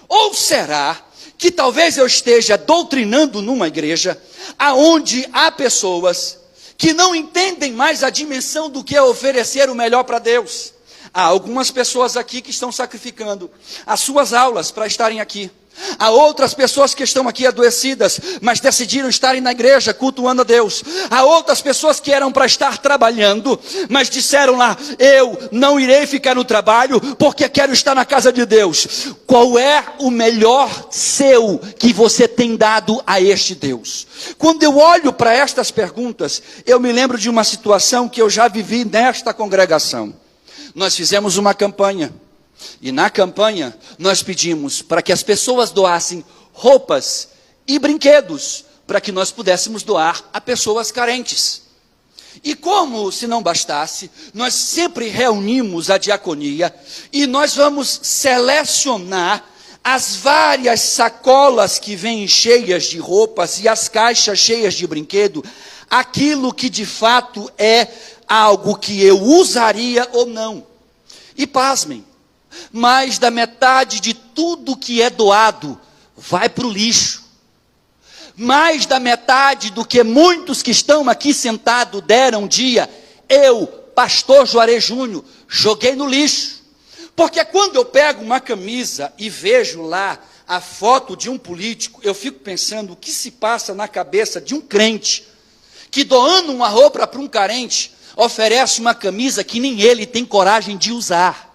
Ou será que talvez eu esteja doutrinando numa igreja aonde há pessoas que não entendem mais a dimensão do que é oferecer o melhor para Deus? Há algumas pessoas aqui que estão sacrificando as suas aulas para estarem aqui. Há outras pessoas que estão aqui adoecidas, mas decidiram estarem na igreja cultuando a Deus. Há outras pessoas que eram para estar trabalhando, mas disseram lá, eu não irei ficar no trabalho, porque quero estar na casa de Deus. Qual é o melhor seu que você tem dado a este Deus? Quando eu olho para estas perguntas, eu me lembro de uma situação que eu já vivi nesta congregação. Nós fizemos uma campanha. E na campanha, nós pedimos para que as pessoas doassem roupas e brinquedos, para que nós pudéssemos doar a pessoas carentes. E como se não bastasse, nós sempre reunimos a diaconia, e nós vamos selecionar as várias sacolas que vêm cheias de roupas, e as caixas cheias de brinquedo, aquilo que de fato é algo que eu usaria ou não. E pasmem, mais da metade de tudo que é doado vai para o lixo. Mais da metade do que muitos que estão aqui sentados deram um dia, eu, pastor Juarez Júnior, joguei no lixo. Porque quando eu pego uma camisa e vejo lá a foto de um político, eu fico pensando o que se passa na cabeça de um crente, que doando uma roupa para um carente, oferece uma camisa que nem ele tem coragem de usar.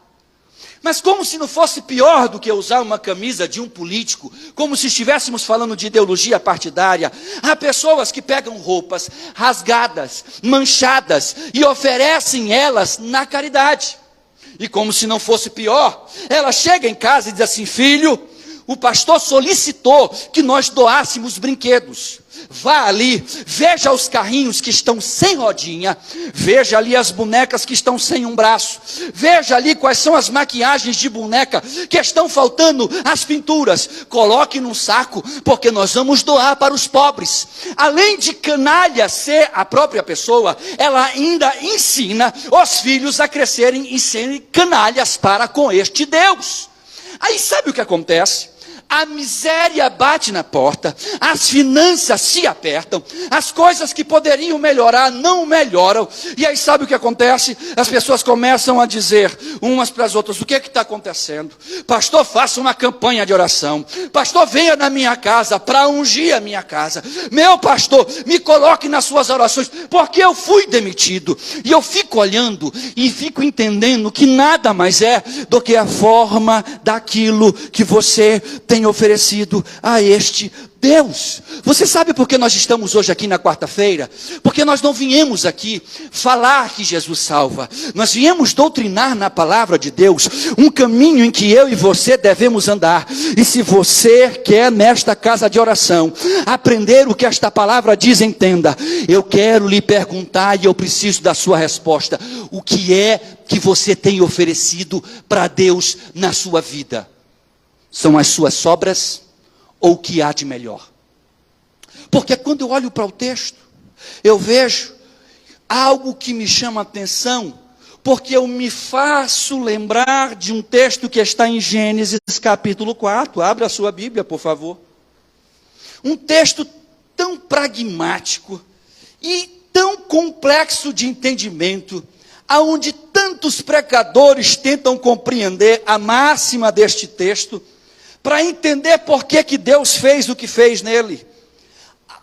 Mas como se não fosse pior do que usar uma camisa de um político, como se estivéssemos falando de ideologia partidária, há pessoas que pegam roupas rasgadas, manchadas, e oferecem elas na caridade. E como se não fosse pior, ela chega em casa e diz assim, filho, o pastor solicitou que nós doássemos brinquedos. Vá ali, veja os carrinhos que estão sem rodinha, veja ali as bonecas que estão sem um braço, veja ali quais são as maquiagens de boneca que estão faltando as pinturas, coloque num saco, porque nós vamos doar para os pobres. Além de canalha ser a própria pessoa, ela ainda ensina os filhos a crescerem e serem canalhas para com este Deus. Aí sabe o que acontece? A miséria bate na porta, as finanças se apertam, as coisas que poderiam melhorar não melhoram, e aí sabe o que acontece? As pessoas começam a dizer umas para as outras: o que está acontecendo? Pastor, faça uma campanha de oração. Pastor, venha na minha casa para ungir a minha casa. Meu pastor, me coloque nas suas orações, porque eu fui demitido. E eu fico olhando e fico entendendo que nada mais é do que a forma daquilo que você tem oferecido a este Deus. Você sabe por que nós estamos hoje aqui na quarta-feira? Porque nós não viemos aqui falar que Jesus salva. Nós viemos doutrinar na palavra de Deus um caminho em que eu e você devemos andar. E se você quer nesta casa de oração aprender o que esta palavra diz, entenda. Eu quero lhe perguntar e eu preciso da sua resposta. O que é que você tem oferecido para Deus na sua vida? São as suas sobras ou o que há de melhor? Porque quando eu olho para o texto, eu vejo algo que me chama a atenção, porque eu me faço lembrar de um texto que está em Gênesis capítulo 4. Abra a sua Bíblia, por favor. Um texto tão pragmático e tão complexo de entendimento, aonde tantos pregadores tentam compreender a máxima deste texto, para entender por que Deus fez o que fez nele.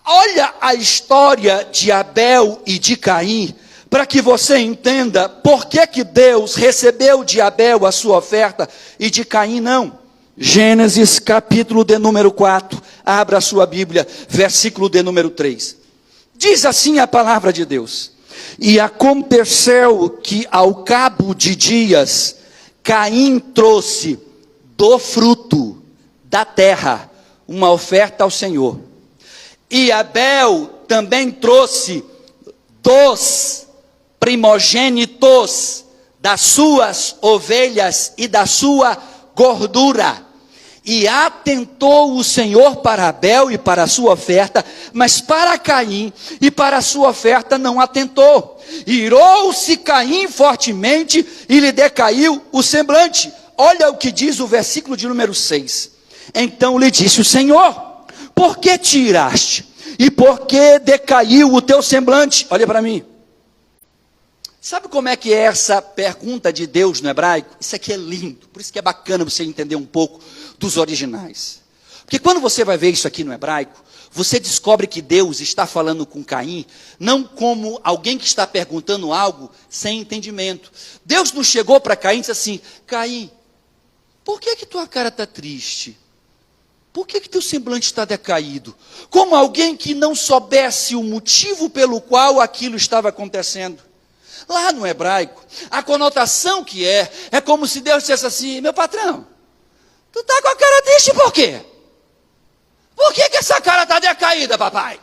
Olha a história de Abel e de Caim, para que você entenda por que Deus recebeu de Abel a sua oferta e de Caim não. Gênesis capítulo de número 4, abra a sua Bíblia, versículo de número 3. Diz assim a palavra de Deus: e aconteceu que ao cabo de dias, Caim trouxe do fruto da terra uma oferta ao Senhor. E Abel também trouxe dos primogênitos das suas ovelhas e da sua gordura. E atentou o Senhor para Abel e para a sua oferta, mas para Caim e para a sua oferta não atentou. Irou-se Caim fortemente e lhe decaiu o semblante. Olha o que diz o versículo de número 6. Então lhe disse o Senhor: por que te iraste? E por que decaiu o teu semblante? Olha para mim. Sabe como é que é essa pergunta de Deus no hebraico? Isso aqui é lindo, por isso que é bacana você entender um pouco dos originais. Porque quando você vai ver isso aqui no hebraico, você descobre que Deus está falando com Caim, não como alguém que está perguntando algo sem entendimento. Deus não chegou para Caim e disse assim: Caim, por que tua cara está triste? Por que teu semblante está decaído? Como alguém que não soubesse o motivo pelo qual aquilo estava acontecendo. Lá no hebraico, a conotação que é como se Deus dissesse assim: meu patrão, tu está com a cara triste por quê? Por que essa cara está decaída, papai?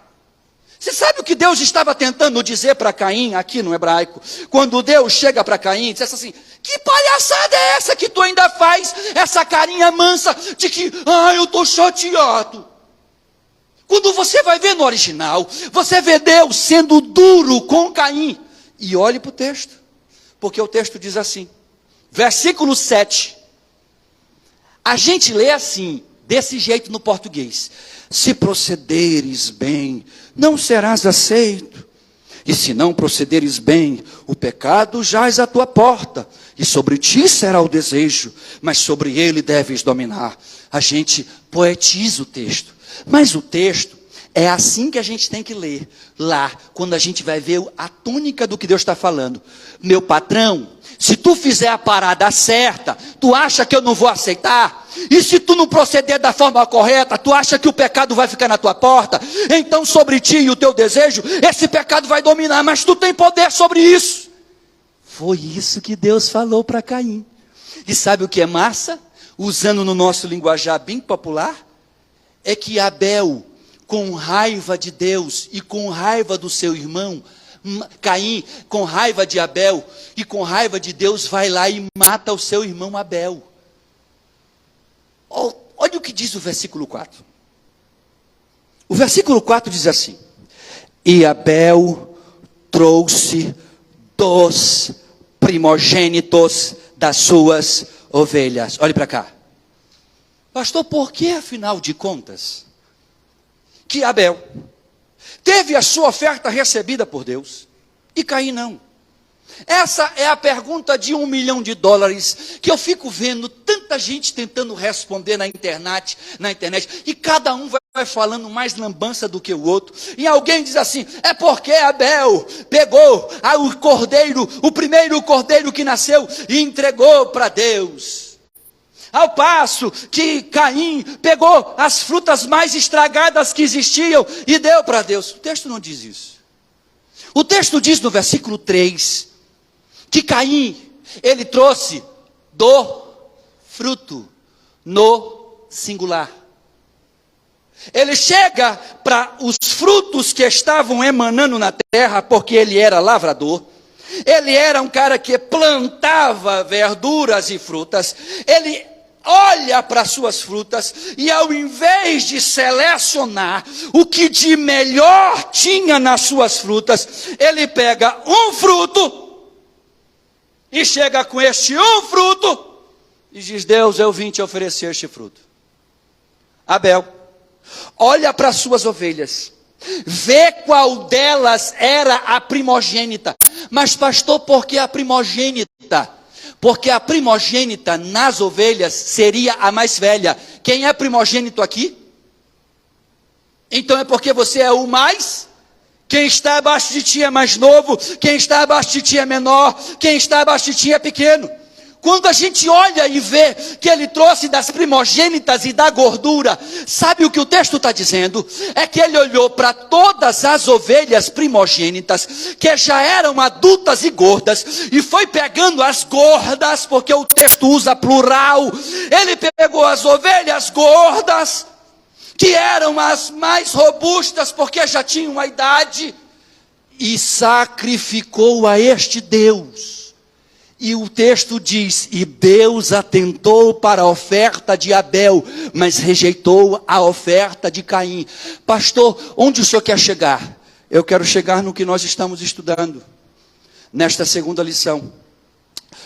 Você sabe o que Deus estava tentando dizer para Caim aqui no hebraico? Quando Deus chega para Caim e diz assim: que palhaçada é essa que tu ainda faz? Essa carinha mansa de que, eu estou chateado. Quando você vai ver no original, você vê Deus sendo duro com Caim. E olhe para o texto, porque o texto diz assim, versículo 7. A gente lê assim, desse jeito no português: se procederes bem, não serás aceito. E se não procederes bem, o pecado jaz à tua porta, e sobre ti será o desejo, mas sobre ele deves dominar. A gente poetiza o texto, mas o texto é assim que a gente tem que ler, lá, quando a gente vai ver a tônica do que Deus está falando. Meu patrão, se tu fizer a parada certa, tu acha que eu não vou aceitar? E se tu não proceder da forma correta, tu acha que o pecado vai ficar na tua porta? Então sobre ti e o teu desejo, esse pecado vai dominar, mas tu tem poder sobre isso. Foi isso que Deus falou para Caim. E sabe o que é massa? usando no nosso linguajar bem popular, é que Abel, com raiva de Deus e com raiva do seu irmão, Caim, com raiva de Abel e com raiva de Deus, vai lá e mata o seu irmão Abel. Olha o que diz o versículo 4. O versículo 4 diz assim: e Abel trouxe dos primogênitos das suas ovelhas. Olhe para cá. Pastor, por que afinal de contas que Abel teve a sua oferta recebida por Deus e Caim não? Essa é a pergunta de $1 milhão que eu fico vendo tanta gente tentando responder na internet, e cada um vai falando mais lambança do que o outro. E alguém diz assim: é porque Abel pegou o cordeiro, o primeiro cordeiro que nasceu, e entregou para Deus. Ao passo que Caim pegou as frutas mais estragadas que existiam e deu para Deus. O texto não diz isso. O texto diz no versículo 3 que Caim, ele trouxe do fruto, no singular. Ele chega para os frutos que estavam emanando na terra, porque ele era lavrador. Ele era um cara que plantava verduras e frutas. Ele olha para as suas frutas e, ao invés de selecionar o que de melhor tinha nas suas frutas, ele pega um fruto e chega com este um fruto e diz: Deus, eu vim te oferecer este fruto. Abel olha para as suas ovelhas, vê qual delas era a primogênita. Mas pastor, por que a primogênita? Porque a primogênita nas ovelhas seria a mais velha. Quem é primogênito aqui? Então é porque você é o mais. Quem está abaixo de ti é mais novo, quem está abaixo de ti é menor, quem está abaixo de ti é pequeno. Quando a gente olha e vê que ele trouxe das primogênitas e da gordura, sabe o que o texto está dizendo? É que ele olhou para todas as ovelhas primogênitas, que já eram adultas e gordas, e foi pegando as gordas, porque o texto usa plural. Ele pegou as ovelhas gordas, que eram as mais robustas, porque já tinham a idade, e sacrificou a este Deus. E o texto diz: e Deus atentou para a oferta de Abel, mas rejeitou a oferta de Caim. Pastor, onde o senhor quer chegar? Eu quero chegar no que nós estamos estudando, nesta segunda lição.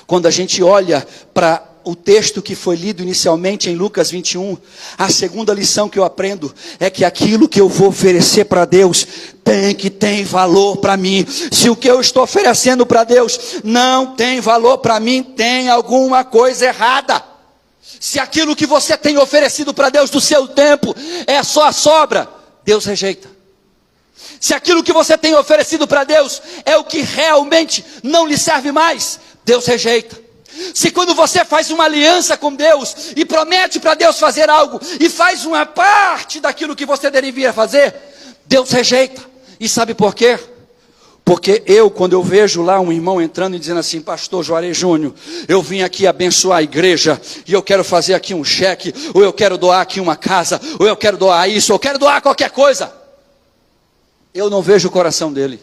Quando a gente olha para o texto que foi lido inicialmente em Lucas 21, a segunda lição que eu aprendo é que aquilo que eu vou oferecer para Deus tem valor para mim. Se o que eu estou oferecendo para Deus não tem valor para mim, tem alguma coisa errada. Se aquilo que você tem oferecido para Deus do seu tempo é só a sobra, Deus rejeita. Se aquilo que você tem oferecido para Deus é o que realmente não lhe serve mais, Deus rejeita. Se quando você faz uma aliança com Deus e promete para Deus fazer algo e faz uma parte daquilo que você deveria fazer, Deus rejeita. E sabe por quê? Porque quando eu vejo lá um irmão entrando e dizendo assim: pastor Juarez Júnior, eu vim aqui abençoar a igreja, e eu quero fazer aqui um cheque, ou eu quero doar aqui uma casa, ou eu quero doar isso, ou eu quero doar qualquer coisa. Eu não vejo o coração dele,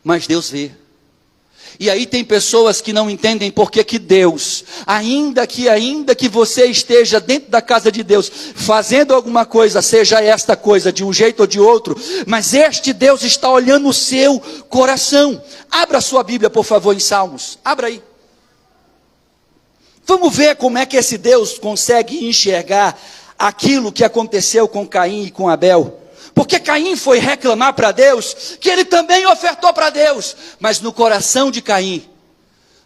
mas Deus vê. E aí tem pessoas que não entendem porque que Deus, ainda que você esteja dentro da casa de Deus, fazendo alguma coisa, seja esta coisa de um jeito ou de outro, mas este Deus está olhando o seu coração. Abra sua Bíblia, por favor, em Salmos. Abra aí. Vamos ver como é que esse Deus consegue enxergar aquilo que aconteceu com Caim e com Abel. Porque Caim foi reclamar para Deus, que ele também ofertou para Deus. Mas no coração de Caim,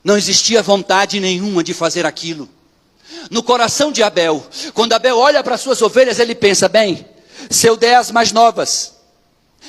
não existia vontade nenhuma de fazer aquilo. No coração de Abel, quando Abel olha para suas ovelhas, ele pensa: bem, se eu der as mais novas,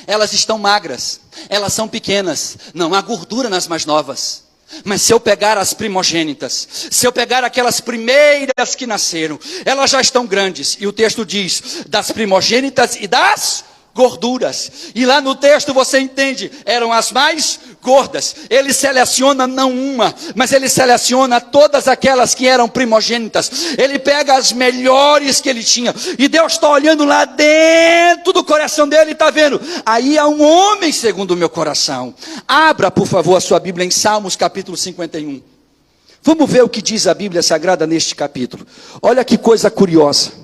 elas estão magras, elas são pequenas, não há gordura nas mais novas. Mas se eu pegar as primogênitas, se eu pegar aquelas primeiras que nasceram, elas já estão grandes. E o texto diz: das primogênitas e das gorduras. E lá no texto você entende, eram as mais gordas. Ele seleciona não uma, mas ele seleciona todas aquelas que eram primogênitas. Ele pega as melhores que ele tinha. E Deus está olhando lá dentro do coração dele e está vendo. Aí há um homem segundo o meu coração. Abra, por favor, a sua Bíblia em Salmos capítulo 51. Vamos ver o que diz a Bíblia Sagrada neste capítulo. Olha que coisa curiosa.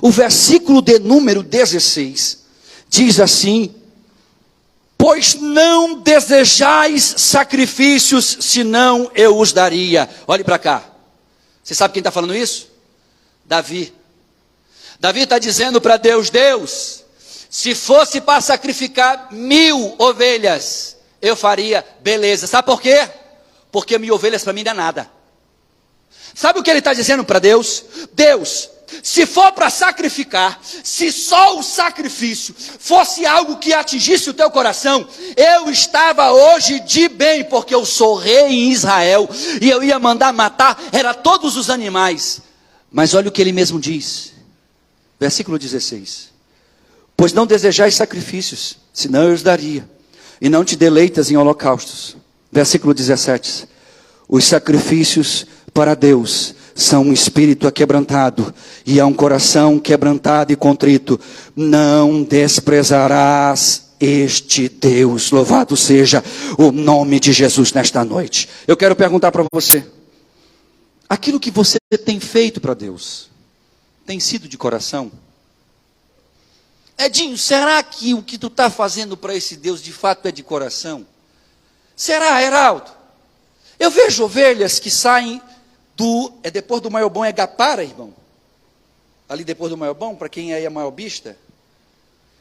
O versículo de número 16 diz assim: pois não desejais sacrifícios, senão eu os daria. Olhe para cá. Você sabe quem está falando isso? Davi. Davi está dizendo para Deus: Deus, se fosse para sacrificar 1000 ovelhas, eu faria, beleza. Sabe por quê? Porque 1000 ovelhas para mim não é nada. Sabe o que ele está dizendo para Deus? Deus, se for para sacrificar, se só o sacrifício fosse algo que atingisse o teu coração, eu estava hoje de bem, porque eu sou rei em Israel, e eu ia mandar matar, era todos os animais. Mas olha o que ele mesmo diz, versículo 16: pois não desejais sacrifícios, senão eu os daria, e não te deleitas em holocaustos. Versículo 17: os sacrifícios para Deus são um espírito aquebrantado, e há um coração quebrantado e contrito, não desprezarás este Deus. Louvado seja o nome de Jesus nesta noite. Eu quero perguntar para você, aquilo que você tem feito para Deus, tem sido de coração? Edinho, será que o que tu está fazendo para esse Deus de fato é de coração? Será, Heraldo? Eu vejo ovelhas que saem depois do Maiobão é Gapara, irmão? Ali depois do Maiobão, para quem é maiobista?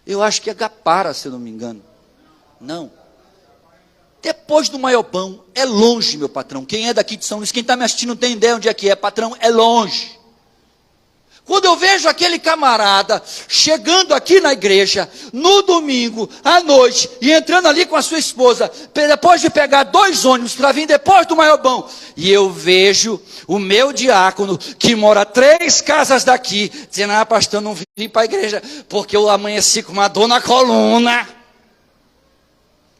Eu acho que é Gapara, se eu não me engano. Não. Depois do Maiobão, é longe, meu patrão. Quem é daqui de São Luís, quem está me assistindo não tem ideia onde é que é, patrão, é longe. Quando eu vejo aquele camarada chegando aqui na igreja, no domingo, à noite, e entrando ali com a sua esposa, depois de pegar 2 ônibus para vir depois do Maiobão, e eu vejo o meu diácono, que mora 3 casas daqui, dizendo: ah, pastor, eu não vim para a igreja, porque eu amanheci com uma dor na coluna.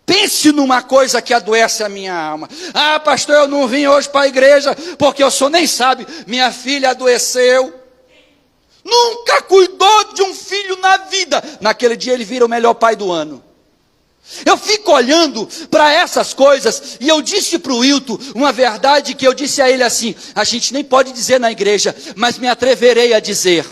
Pense numa coisa que adoece a minha alma. Ah, pastor, eu não vim hoje para a igreja, porque o senhor nem sabe, minha filha adoeceu. Nunca cuidou de um filho na vida. Naquele dia ele vira o melhor pai do ano. Eu fico olhando para essas coisas, e eu disse para o Wilton uma verdade que eu disse a ele assim: a gente nem pode dizer na igreja, mas me atreverei a dizer.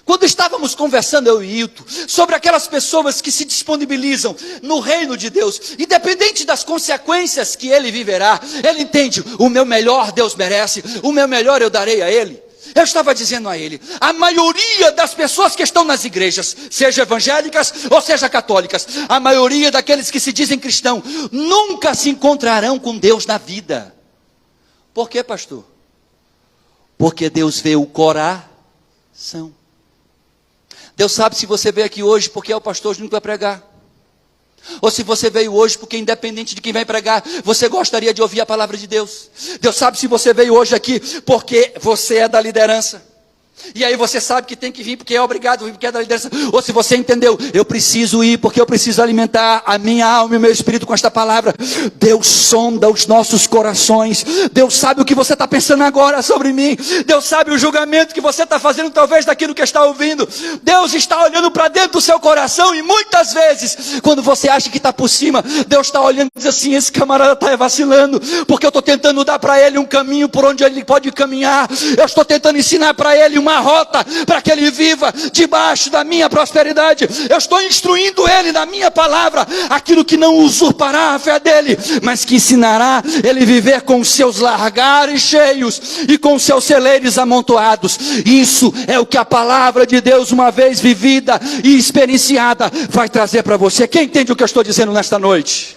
Quando estávamos conversando, eu e Wilton, sobre aquelas pessoas que se disponibilizam no reino de Deus, independente das consequências que ele viverá, ele entende: o meu melhor Deus merece, o meu melhor eu darei a ele. Eu estava dizendo a ele, a maioria das pessoas que estão nas igrejas, seja evangélicas ou seja católicas, a maioria daqueles que se dizem cristãos, nunca se encontrarão com Deus na vida. Por quê, pastor? Porque Deus vê o coração. Deus sabe se você veio aqui hoje porque é o pastor que vai pregar, ou se você veio hoje porque, independente de quem vai pregar, você gostaria de ouvir a palavra de Deus. Deus sabe se você veio hoje aqui porque você é da liderança, e aí você sabe que tem que vir porque é obrigado, porque é da liderança. Ou se você entendeu, eu preciso ir porque eu preciso alimentar a minha alma e o meu espírito com esta palavra. Deus sonda os nossos corações. Deus sabe o que você está pensando agora sobre mim. Deus sabe o julgamento que você está fazendo talvez daquilo que está ouvindo. Deus está olhando para dentro do seu coração, e muitas vezes, quando você acha que está por cima, Deus está olhando e diz assim: esse camarada está vacilando, porque eu estou tentando dar para ele um caminho por onde ele pode caminhar. Eu estou tentando ensinar para ele uma rota para que ele viva debaixo da minha prosperidade. Eu estou instruindo ele na minha palavra aquilo que não usurpará a fé dele, mas que ensinará ele viver com os seus largares cheios e com os seus celeiros amontoados. Isso é o que a palavra de Deus, uma vez vivida e experienciada, vai trazer para você. Quem entende o que eu estou dizendo nesta noite?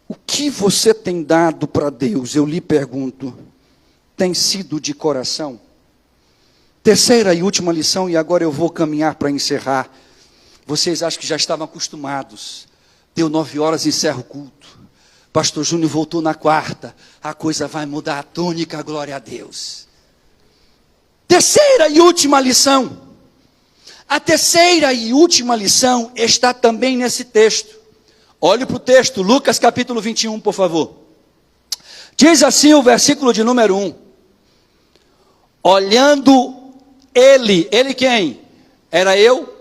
O que você tem dado para Deus, eu lhe pergunto, tem sido de coração? Terceira e última lição, e agora eu vou caminhar para encerrar. Vocês acham que já estavam acostumados. Deu 9 horas e encerra o culto. Pastor Júnior voltou na quarta. A coisa vai mudar a tônica, glória a Deus. terceira e última lição. A terceira e última lição está também nesse texto. Olhe para o texto, Lucas capítulo 21, por favor. Diz assim o versículo de número 1. Olhando ele quem? Era eu?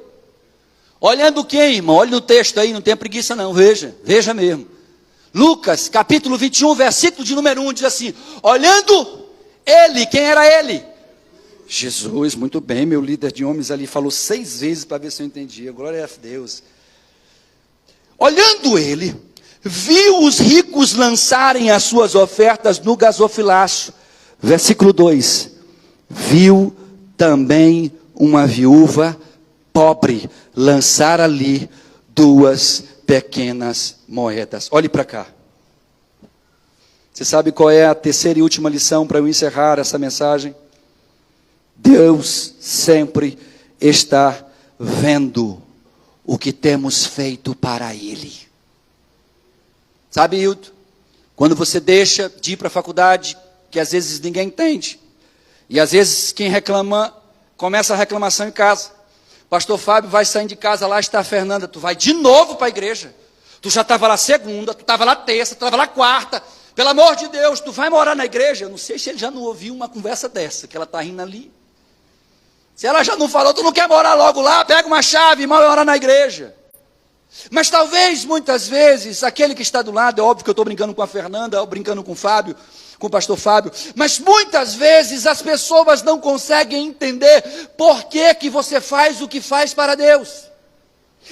Olhando quem, irmão? Olha no texto aí, não tenha preguiça não, veja mesmo. Lucas capítulo 21, versículo de número 1, diz assim, olhando ele, quem era ele? Jesus, muito bem, meu líder de homens ali falou 6 vezes para ver se eu entendia, glória a Deus. Olhando ele, viu os ricos lançarem as suas ofertas no gasofilaço. Versículo 2, viu também uma viúva pobre lançar ali 2 pequenas moedas. Olhe para cá. Você sabe qual é a terceira e última lição para eu encerrar essa mensagem? Deus sempre está vendo o que temos feito para Ele. Sabe, Hilton? Quando você deixa de ir para a faculdade, que às vezes ninguém entende, e às vezes quem reclama, começa a reclamação em casa. Pastor Fábio vai saindo de casa, lá está a Fernanda, tu vai de novo para a igreja. Tu já estava lá segunda, tu estava lá terça, tu estava lá quarta. Pelo amor de Deus, tu vai morar na igreja. Eu não sei se ele já não ouviu uma conversa dessa, que ela está rindo ali. Se ela já não falou, tu não quer morar logo lá, pega uma chave e vai morar na igreja. Mas talvez, muitas vezes, aquele que está do lado, é óbvio que eu estou brincando com a Fernanda, ou brincando com o Fábio, com o pastor Fábio, mas muitas vezes as pessoas não conseguem entender por que você faz o que faz para Deus.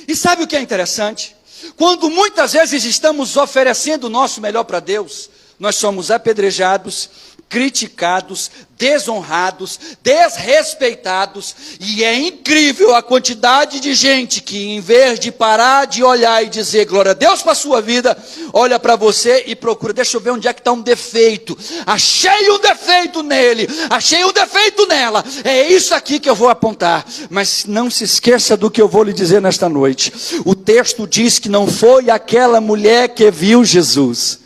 E sabe o que é interessante? Quando muitas vezes estamos oferecendo o nosso melhor para Deus, nós somos apedrejados, criticados, desonrados, desrespeitados, e é incrível a quantidade de gente que, em vez de parar de olhar e dizer glória a Deus para a sua vida, olha para você e procura, deixa eu ver onde é que está um defeito, achei um defeito nele, achei um defeito nela, é isso aqui que eu vou apontar. Mas não se esqueça do que eu vou lhe dizer nesta noite. O texto diz que não foi aquela mulher que viu Jesus,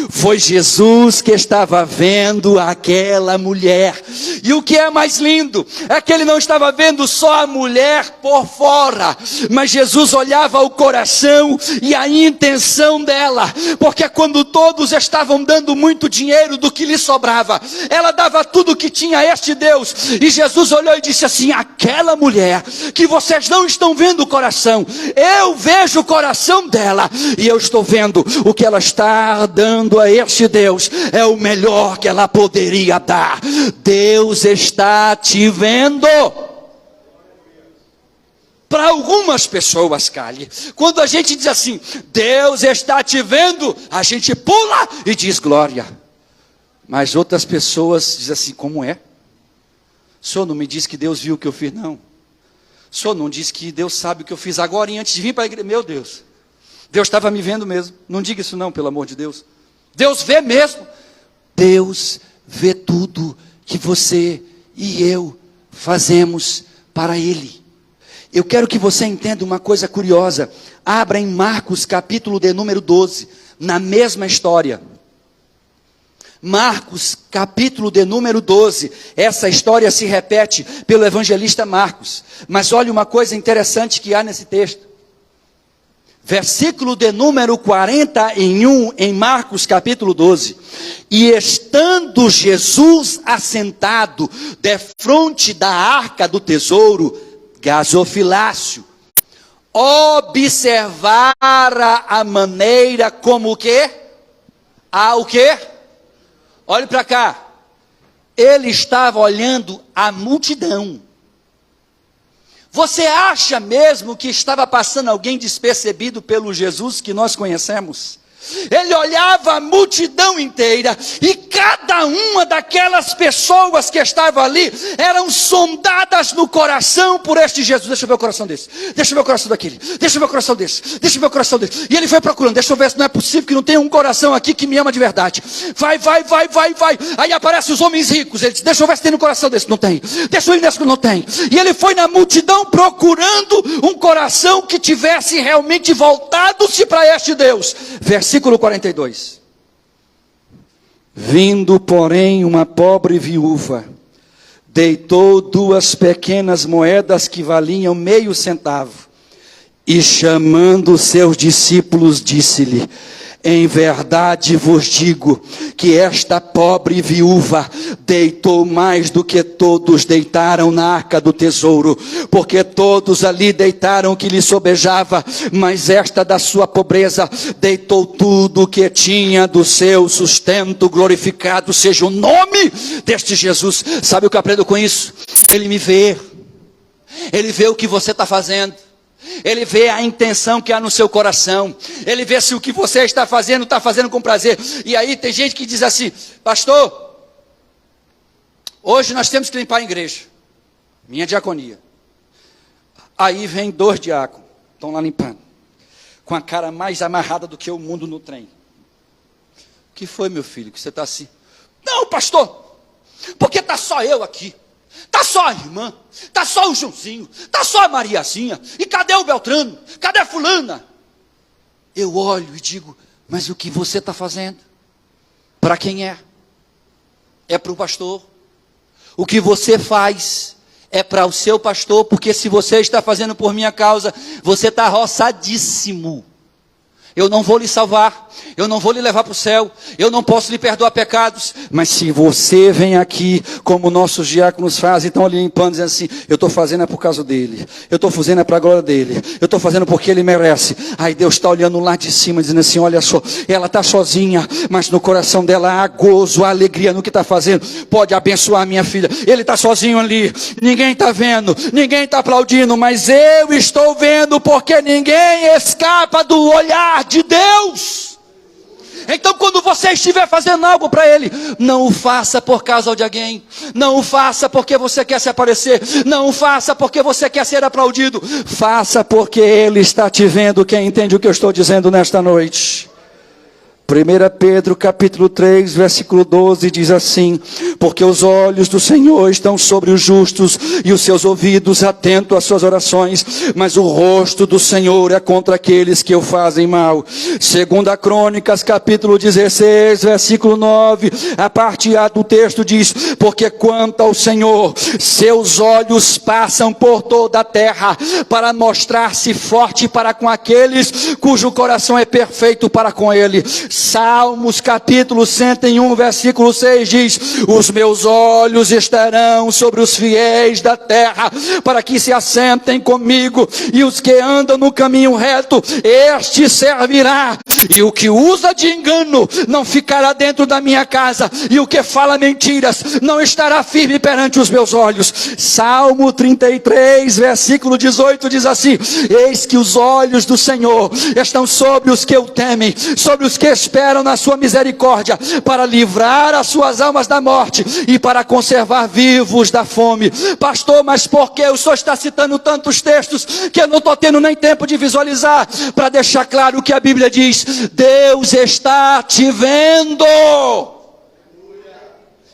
foi Jesus que estava vendo aquela mulher. E o que é mais lindo é que ele não estava vendo só a mulher por fora, mas Jesus olhava o coração e a intenção dela, porque quando todos estavam dando muito dinheiro do que lhe sobrava, ela dava tudo que tinha a este Deus. E Jesus olhou e disse assim, aquela mulher que vocês não estão vendo o coração, eu vejo o coração dela, e eu estou vendo o que ela está dando a este Deus, é o melhor que ela poderia dar. Deus está te vendo. Para algumas pessoas, Cali, quando a gente diz assim, Deus está te vendo, a gente pula e diz glória. Mas outras pessoas dizem assim, como é? O senhor não me diz que Deus viu o que eu fiz, não. O senhor não diz que Deus sabe o que eu fiz agora e antes de vir para a igreja. Meu Deus, Deus estava me vendo mesmo. Não diga isso não, pelo amor de Deus. Deus vê mesmo. Deus vê tudo que você e eu fazemos para Ele. Eu quero que você entenda uma coisa curiosa. Abra em Marcos capítulo de número 12, na mesma história. Marcos capítulo de número 12. Essa história se repete pelo evangelista Marcos. Mas olha uma coisa interessante que há nesse texto. Versículo de número 41, em Marcos capítulo 12. E estando Jesus assentado defronte da arca do tesouro, gasofilácio, observara a maneira como o quê? O quê? Olhe para cá. Ele estava olhando a multidão. Você acha mesmo que estava passando alguém despercebido pelo Jesus que nós conhecemos? Ele olhava a multidão inteira, e cada uma daquelas pessoas que estavam ali, eram sondadas no coração por este Jesus. Deixa eu ver o coração desse, deixa eu ver o coração daquele, deixa eu ver o coração desse, deixa eu ver o coração desse. E ele foi procurando, deixa eu ver se não é possível que não tenha um coração aqui que me ama de verdade. Vai. Aí aparecem os homens ricos, ele diz, deixa eu ver se tem no coração desse, não tem. Deixa eu ir nesse que não tem. E ele foi na multidão procurando um coração que tivesse realmente voltado-se para este Deus. Versículo 42. Vindo, porém, uma pobre viúva, deitou 2 pequenas moedas que valiam meio centavo. E chamando seus discípulos, disse-lhe: em verdade vos digo que esta pobre viúva deitou mais do que todos deitaram na arca do tesouro, porque todos ali deitaram o que lhe sobejava, mas esta da sua pobreza deitou tudo o que tinha do seu sustento. Glorificado seja o nome deste Jesus. Sabe o que eu aprendo com isso? Ele me vê, ele vê o que você está fazendo. Ele vê a intenção que há no seu coração. Ele vê se o que você está fazendo com prazer. E aí tem gente que diz assim: pastor, hoje nós temos que limpar a igreja, minha diaconia. Aí vem 2 diáconos, estão lá limpando, com a cara mais amarrada do que o mundo no trem. O que foi, meu filho, que você está assim? Não, pastor, porque está só eu aqui. Está só a irmã, está só o Joãozinho, está só a Mariazinha. E cadê o Beltrano? Cadê a fulana? Eu olho e digo: mas o que você está fazendo? Para quem é? É para o pastor. O que você faz é para o seu pastor, porque se você está fazendo por minha causa, você está roçadíssimo. Eu não vou lhe salvar, eu não vou lhe levar para o céu, eu não posso lhe perdoar pecados, mas se você vem aqui, como nossos diáconos fazem, estão ali limpando, dizendo assim: eu estou fazendo é por causa dele, eu estou fazendo é para a glória dele, eu estou fazendo porque ele merece. Aí Deus está olhando lá de cima, dizendo assim: olha só, ela está sozinha, mas no coração dela há gozo, há alegria no que está fazendo. Pode abençoar minha filha. Ele está sozinho ali, ninguém está vendo, ninguém está aplaudindo, mas eu estou vendo, porque ninguém escapa do olhar de Deus. Então quando você estiver fazendo algo para Ele, não o faça por causa de alguém, não o faça porque você quer se aparecer, não o faça porque você quer ser aplaudido, faça porque Ele está te vendo. Quem entende o que eu estou dizendo nesta noite? 1 Pedro capítulo 3, versículo 12 diz assim: porque os olhos do Senhor estão sobre os justos e os seus ouvidos atentos às suas orações, mas o rosto do Senhor é contra aqueles que o fazem mal. 2 Crônicas capítulo 16, versículo 9, a parte A do texto diz: porque quanto ao Senhor, seus olhos passam por toda a terra, para mostrar-se forte para com aqueles cujo coração é perfeito para com Ele. Salmos capítulo 101, versículo 6 diz: os meus olhos estarão sobre os fiéis da terra, para que se assentem comigo, e os que andam no caminho reto, este servirá. E o que usa de engano não ficará dentro da minha casa, e o que fala mentiras não estará firme perante os meus olhos. Salmo 33, versículo 18 diz assim: eis que os olhos do Senhor estão sobre os que o temem, sobre os que esperam na sua misericórdia, para livrar as suas almas da morte e para conservar vivos da fome. Pastor, mas por que o senhor está citando tantos textos que eu não estou tendo nem tempo de visualizar? Para deixar claro o que a Bíblia diz: Deus está te vendo.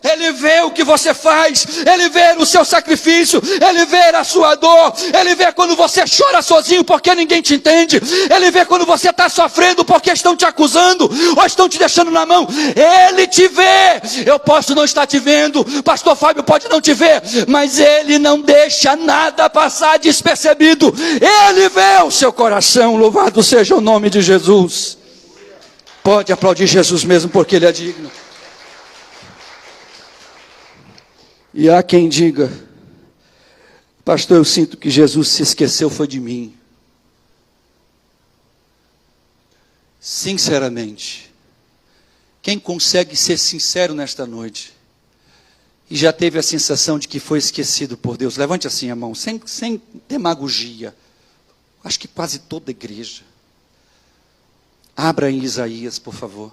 Ele vê o que você faz, Ele vê o seu sacrifício, Ele vê a sua dor, Ele vê quando você chora sozinho porque ninguém te entende, Ele vê quando você está sofrendo porque estão te acusando ou estão te deixando na mão. Ele te vê. Eu posso não estar te vendo, pastor Fábio pode não te ver, mas Ele não deixa nada passar despercebido. Ele vê o seu coração. Louvado seja o nome de Jesus. Pode aplaudir Jesus mesmo, porque Ele é digno. E há quem diga: pastor, eu sinto que Jesus se esqueceu foi de mim. Sinceramente, quem consegue ser sincero nesta noite e já teve a sensação de que foi esquecido por Deus? Levante assim a mão, sem demagogia. Acho que quase toda a igreja. Abra em Isaías, por favor.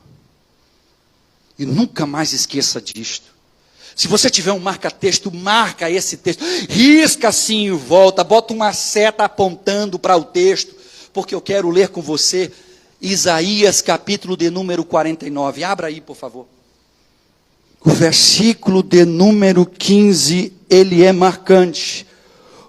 E nunca mais esqueça disto. Se você tiver um marca-texto, marca esse texto. Risca assim em volta, bota uma seta apontando para o texto, porque eu quero ler com você Isaías capítulo de número 49. Abra aí, por favor. O versículo de número 15, ele é marcante,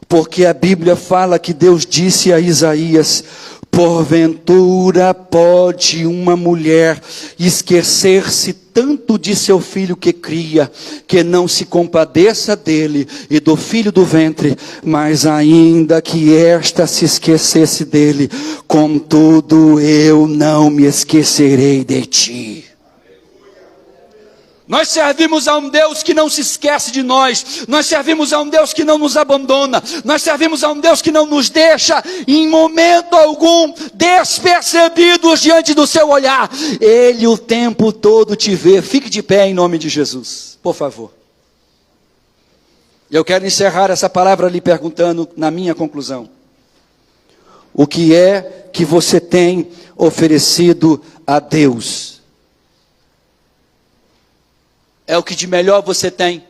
porque a Bíblia fala que Deus disse a Isaías: porventura pode uma mulher esquecer-se tanto de seu filho que cria, que não se compadeça dele e do filho do ventre, mas ainda que esta se esquecesse dele, contudo eu não me esquecerei de ti. Nós servimos a um Deus que não se esquece de nós. Nós servimos a um Deus que não nos abandona. Nós servimos a um Deus que não nos deixa em momento algum despercebidos diante do seu olhar. Ele o tempo todo te vê. Fique de pé em nome de Jesus, por favor. Eu quero encerrar essa palavra lhe perguntando na minha conclusão: o que é que você tem oferecido a Deus? É o que de melhor você tem?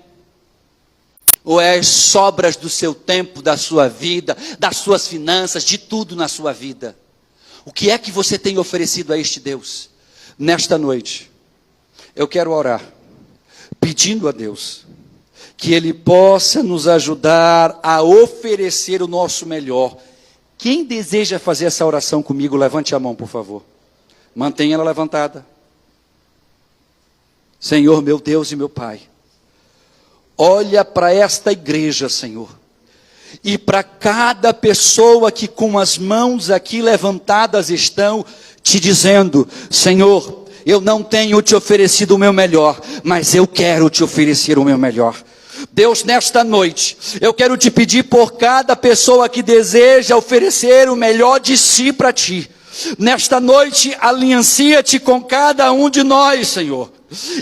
Ou é as sobras do seu tempo, da sua vida, das suas finanças, de tudo na sua vida? O que é que você tem oferecido a este Deus? Nesta noite, eu quero orar, pedindo a Deus que Ele possa nos ajudar a oferecer o nosso melhor. Quem deseja fazer essa oração comigo, levante a mão, por favor. Mantenha ela levantada. Senhor, meu Deus e meu Pai, olha para esta igreja, Senhor, e para cada pessoa que com as mãos aqui levantadas estão te dizendo: Senhor, eu não tenho te oferecido o meu melhor, mas eu quero te oferecer o meu melhor. Deus, nesta noite, eu quero te pedir por cada pessoa que deseja oferecer o melhor de si para ti. Nesta noite, aliancia-te com cada um de nós, Senhor.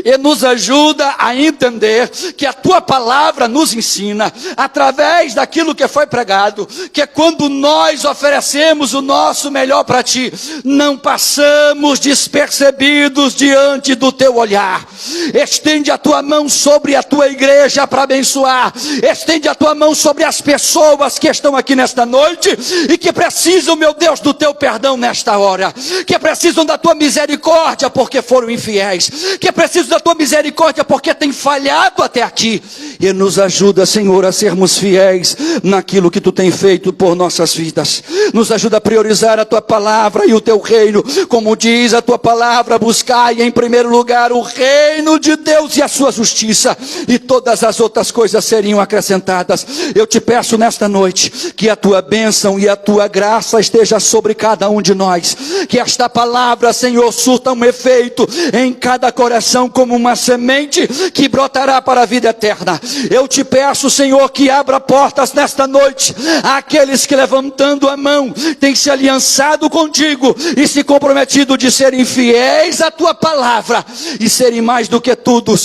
E nos ajuda a entender que a tua palavra nos ensina, através daquilo que foi pregado, que quando nós oferecemos o nosso melhor para ti, não passamos despercebidos diante do teu olhar. Estende a tua mão sobre a tua igreja para abençoar. Estende a tua mão sobre as pessoas que estão aqui nesta noite e que precisam, meu Deus, do teu perdão nesta hora, que precisam da tua misericórdia porque foram infiéis, que precisam da tua misericórdia porque têm falhado até aqui. E nos ajuda, Senhor, a sermos fiéis naquilo que tu tem feito por nossas vidas. Nos ajuda a priorizar a tua palavra e o teu reino, como diz a tua palavra: buscai em primeiro lugar o reino de Deus e a sua justiça, e todas as outras coisas seriam acrescentadas. Eu te peço nesta noite que a tua bênção e a tua graça esteja sobre cada um de nós, que esta palavra, Senhor, surta um efeito em cada coração como uma semente que brotará para a vida eterna. Eu te peço, Senhor, que abra portas nesta noite àqueles que, levantando a mão, têm se aliançado contigo e se comprometido de serem fiéis à tua palavra e serem mais do que tudo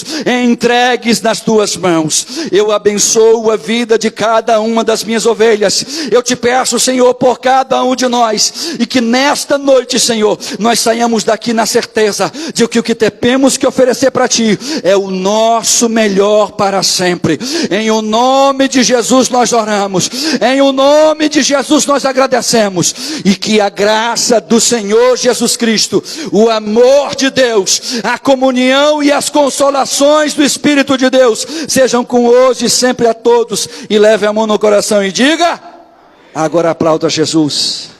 entregues nas tuas mãos. Eu abençoo a vida de cada uma das minhas ovelhas. Eu te peço, Senhor, por cada um de nós, e que nesta noite, Senhor, nós saiamos daqui na certeza de que o que temos que oferecer para ti é o nosso melhor para sempre. Em o nome de Jesus nós oramos, em o nome de Jesus nós agradecemos, e que a graça do Senhor Jesus Cristo, o amor de Deus, a comunhão e as consolações do Espírito de Deus sejam com hoje e sempre a todos. E leve a mão no coração e diga: agora aplauda Jesus.